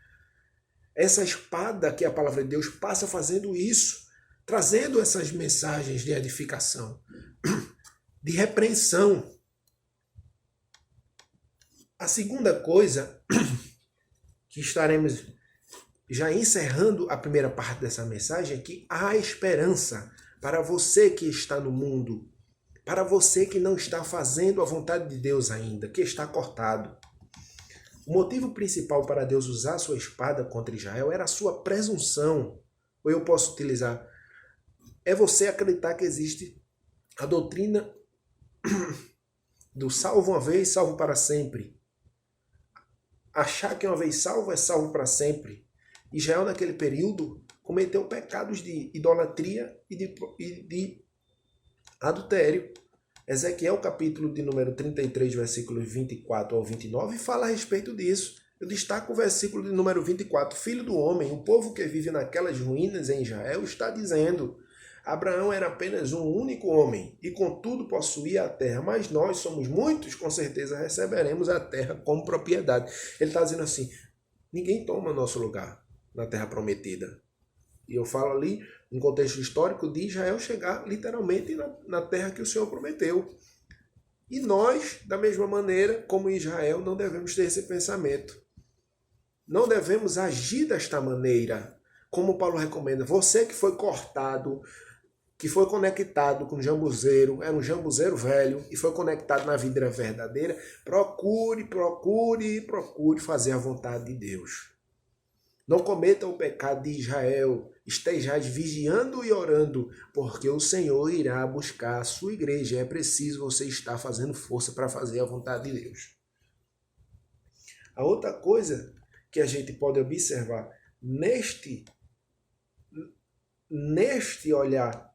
Essa espada que a palavra de Deus passa fazendo isso, trazendo essas mensagens de edificação, de repreensão. A segunda coisa que estaremos já encerrando a primeira parte dessa mensagem, é que há esperança para você que está no mundo, para você que não está fazendo a vontade de Deus ainda, que está cortado. O motivo principal para Deus usar sua espada contra Israel era a sua presunção. Ou eu posso utilizar, é você acreditar que existe a doutrina do salvo uma vez, salvo para sempre. Achar que uma vez salvo é salvo para sempre. Israel, naquele período, cometeu pecados de idolatria e de adultério. Ezequiel, capítulo de número 33, versículos 24 ao 29, fala a respeito disso. Eu destaco o versículo de número 24. Filho do homem, o povo que vive naquelas ruínas em Israel está dizendo: Abraão era apenas um único homem e contudo possuía a terra, mas nós somos muitos, com certeza receberemos a terra como propriedade. Ele está dizendo assim, ninguém toma nosso lugar na terra prometida. E eu falo ali, no contexto histórico, de Israel chegar literalmente na terra que o Senhor prometeu. E nós, da mesma maneira, como Israel, não devemos ter esse pensamento. Não devemos agir desta maneira, como Paulo recomenda. Você que foi cortado, que foi conectado com um jambuzeiro, era um jambuzeiro velho, e foi conectado na vida verdadeira, procure fazer a vontade de Deus. Não cometa o pecado de Israel, estejais vigiando e orando, porque o Senhor irá buscar a sua igreja. É preciso você estar fazendo força para fazer a vontade de Deus. A outra coisa que a gente pode observar neste olhar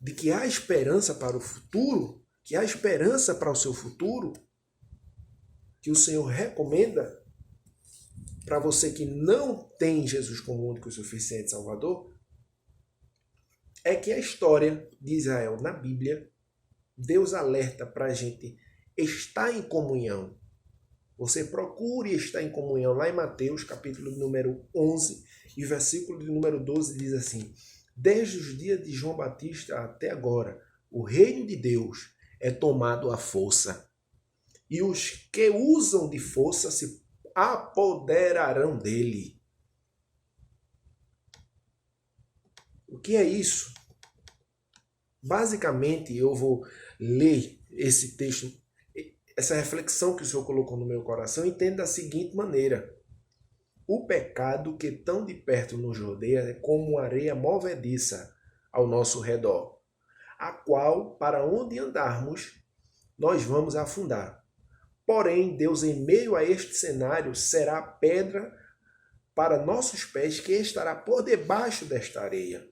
de que há esperança para o futuro, que há esperança para o seu futuro, que o Senhor recomenda para você que não tem Jesus como único e suficiente Salvador, é que a história de Israel na Bíblia, Deus alerta para a gente estar em comunhão. Você procure estar em comunhão. Lá em Mateus, capítulo número 11, e versículo de número 12, diz assim: Desde os dias de João Batista até agora, o reino de Deus é tomado à força, e os que usam de força se apoderarão dele. O que é isso? Basicamente, eu vou ler esse texto, essa reflexão que o Senhor colocou no meu coração, entendo da seguinte maneira: o pecado que tão de perto nos rodeia é como areia movediça ao nosso redor, a qual, para onde andarmos, nós vamos afundar. Porém, Deus, em meio a este cenário, será a pedra para nossos pés que estará por debaixo desta areia.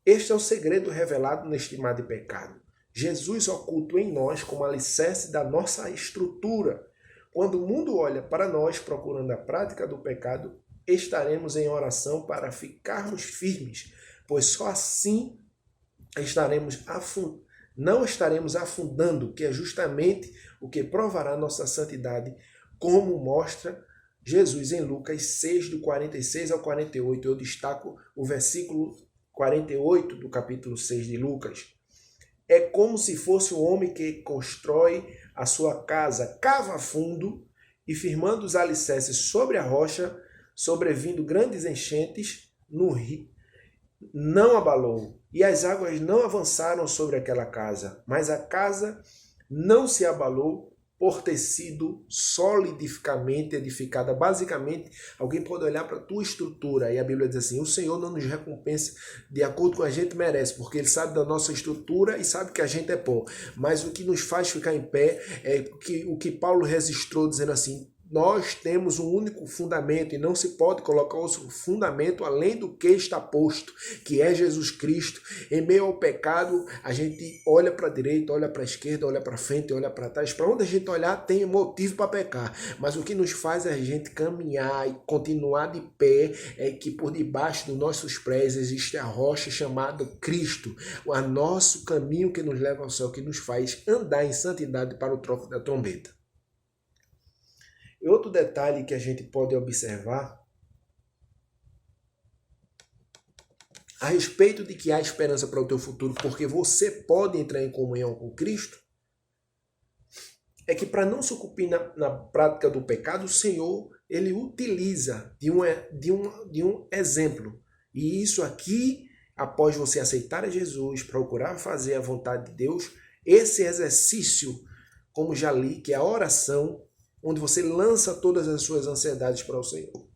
Este é o segredo revelado neste mar de pecado. Jesus oculto em nós como alicerce da nossa estrutura. Quando o mundo olha para nós procurando a prática do pecado, estaremos em oração para ficarmos firmes, pois só assim não estaremos afundando, que é justamente o que provará nossa santidade, como mostra Jesus em Lucas 6, do 46 ao 48. Eu destaco o versículo 48 do capítulo 6 de Lucas. É como se fosse um homem que constrói a sua casa, cava fundo e firmando os alicerces sobre a rocha, sobrevindo grandes enchentes no rio, não abalou, e as águas não avançaram sobre aquela casa, mas a casa não se abalou, por ter sido solidificamente edificada. Basicamente, alguém pode olhar para a tua estrutura e a Bíblia diz assim, o Senhor não nos recompensa de acordo com a gente merece, porque Ele sabe da nossa estrutura e sabe que a gente é pó. Mas o que nos faz ficar em pé é o que Paulo registrou dizendo assim, nós temos um único fundamento e não se pode colocar outro fundamento além do que está posto, que é Jesus Cristo. Em meio ao pecado, a gente olha para a direita, olha para a esquerda, olha para frente, olha para trás. Para onde a gente olhar tem motivo para pecar. Mas o que nos faz a gente caminhar e continuar de pé é que por debaixo dos nossos pés existe a rocha chamada Cristo. O nosso caminho que nos leva ao céu, que nos faz andar em santidade para o tronco da trombeta. E outro detalhe que a gente pode observar a respeito de que há esperança para o teu futuro, porque você pode entrar em comunhão com Cristo, é que para não sucumbir na prática do pecado, o Senhor ele utiliza de um exemplo. E isso aqui, após você aceitar a Jesus, procurar fazer a vontade de Deus, esse exercício, como já li, que é a oração, onde você lança todas as suas ansiedades para o Senhor.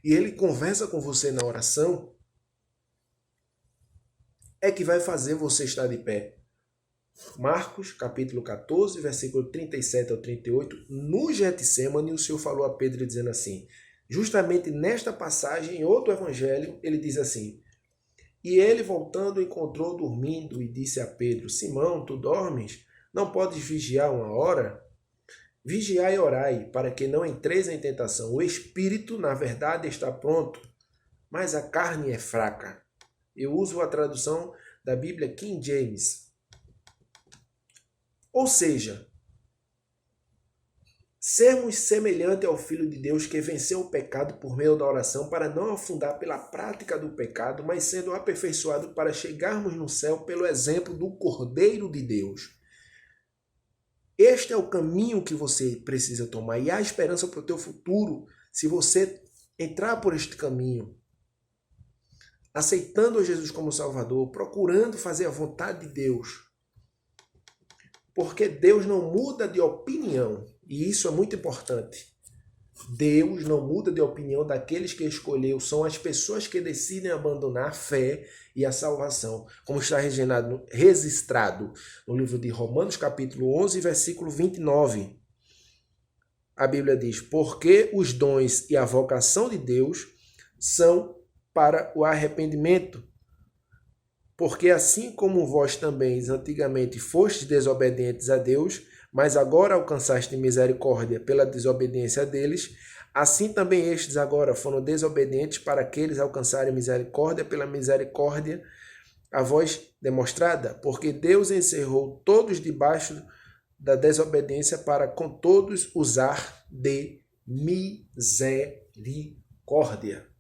E Ele conversa com você na oração, é que vai fazer você estar de pé. Marcos, capítulo 14, versículo 37 ao 38, no Getsêmani, o Senhor falou a Pedro dizendo assim, justamente nesta passagem, em outro evangelho, ele diz assim, e ele voltando encontrou dormindo e disse a Pedro, Simão, tu dormes? Não podes vigiar uma hora? Vigiai e orai, para que não entreis em tentação. O espírito, na verdade, está pronto, mas a carne é fraca. Eu uso a tradução da Bíblia King James. Ou seja, sermos semelhante ao Filho de Deus que venceu o pecado por meio da oração para não afundar pela prática do pecado, mas sendo aperfeiçoado para chegarmos no céu pelo exemplo do Cordeiro de Deus. Este é o caminho que você precisa tomar e há esperança para o teu futuro se você entrar por este caminho, aceitando Jesus como Salvador, procurando fazer a vontade de Deus. Porque Deus não muda de opinião e isso é muito importante. Deus não muda de opinião daqueles que escolheu, são as pessoas que decidem abandonar a fé e a salvação, como está registrado no livro de Romanos, capítulo 11, versículo 29. A Bíblia diz, porque os dons e a vocação de Deus são para o arrependimento. Porque assim como vós também antigamente fostes desobedientes a Deus, mas agora alcançaste misericórdia pela desobediência deles, assim também estes agora foram desobedientes para que eles alcançarem misericórdia pela misericórdia a vós demonstrada, porque Deus encerrou todos debaixo da desobediência para com todos usar de misericórdia.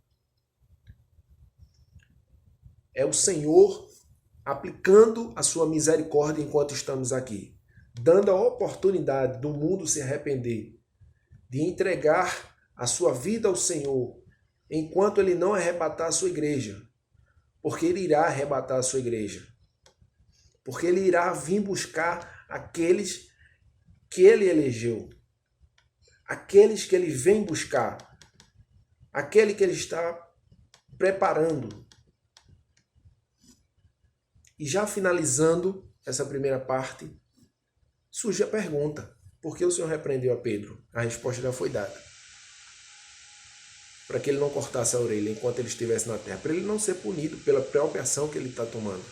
É o Senhor aplicando a sua misericórdia enquanto estamos aqui, dando a oportunidade do mundo se arrepender, de entregar a sua vida ao Senhor, enquanto Ele não arrebatar a sua igreja, porque Ele irá arrebatar a sua igreja, porque Ele irá vir buscar aqueles que Ele elegeu, aqueles que Ele vem buscar, aquele que Ele está preparando. E já finalizando essa primeira parte, surge a pergunta, por que o Senhor repreendeu a Pedro? A resposta já foi dada. Para que ele não cortasse a orelha enquanto ele estivesse na terra, para ele não ser punido pela própria ação que ele está tomando,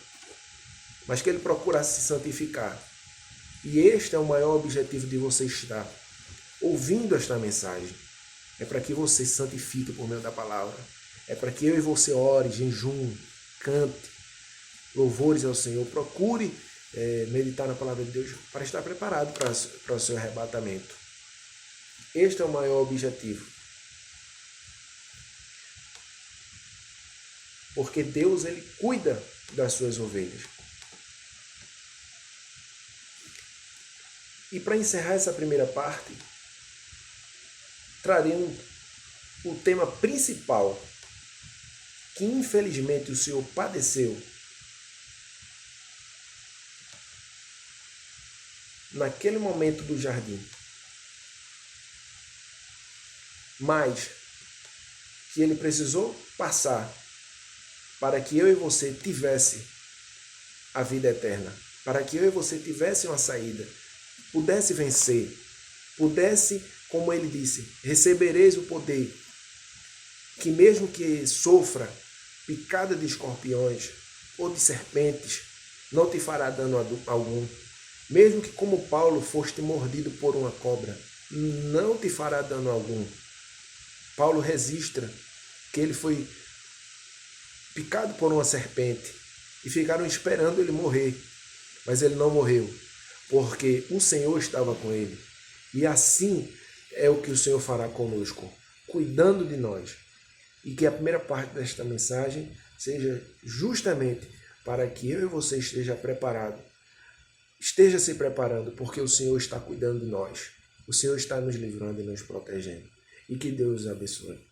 mas que ele procurasse se santificar. E este é o maior objetivo de você estar ouvindo esta mensagem. É para que você se santifique por meio da palavra. É para que eu e você ore, jejum, cante, louvores ao Senhor, procure meditar na palavra de Deus para estar preparado para o seu arrebatamento. Este é o maior objetivo. Porque Deus ele cuida das suas ovelhas. E para encerrar essa primeira parte, traremos o tema principal que infelizmente o Senhor padeceu naquele momento do jardim, mas que ele precisou passar para que eu e você tivesse a vida eterna, para que eu e você tivesse uma saída, pudesse vencer, pudesse, como ele disse, recebereis o poder, que mesmo que sofra picada de escorpiões ou de serpentes, não te fará dano algum. Mesmo que, como Paulo, foste mordido por uma cobra, não te fará dano algum. Paulo registra que ele foi picado por uma serpente e ficaram esperando ele morrer, mas ele não morreu, porque o Senhor estava com ele. E assim é o que o Senhor fará conosco, cuidando de nós. E que a primeira parte desta mensagem seja justamente para que eu e você esteja preparado. Esteja se preparando, porque o Senhor está cuidando de nós. O Senhor está nos livrando e nos protegendo. E que Deus os abençoe.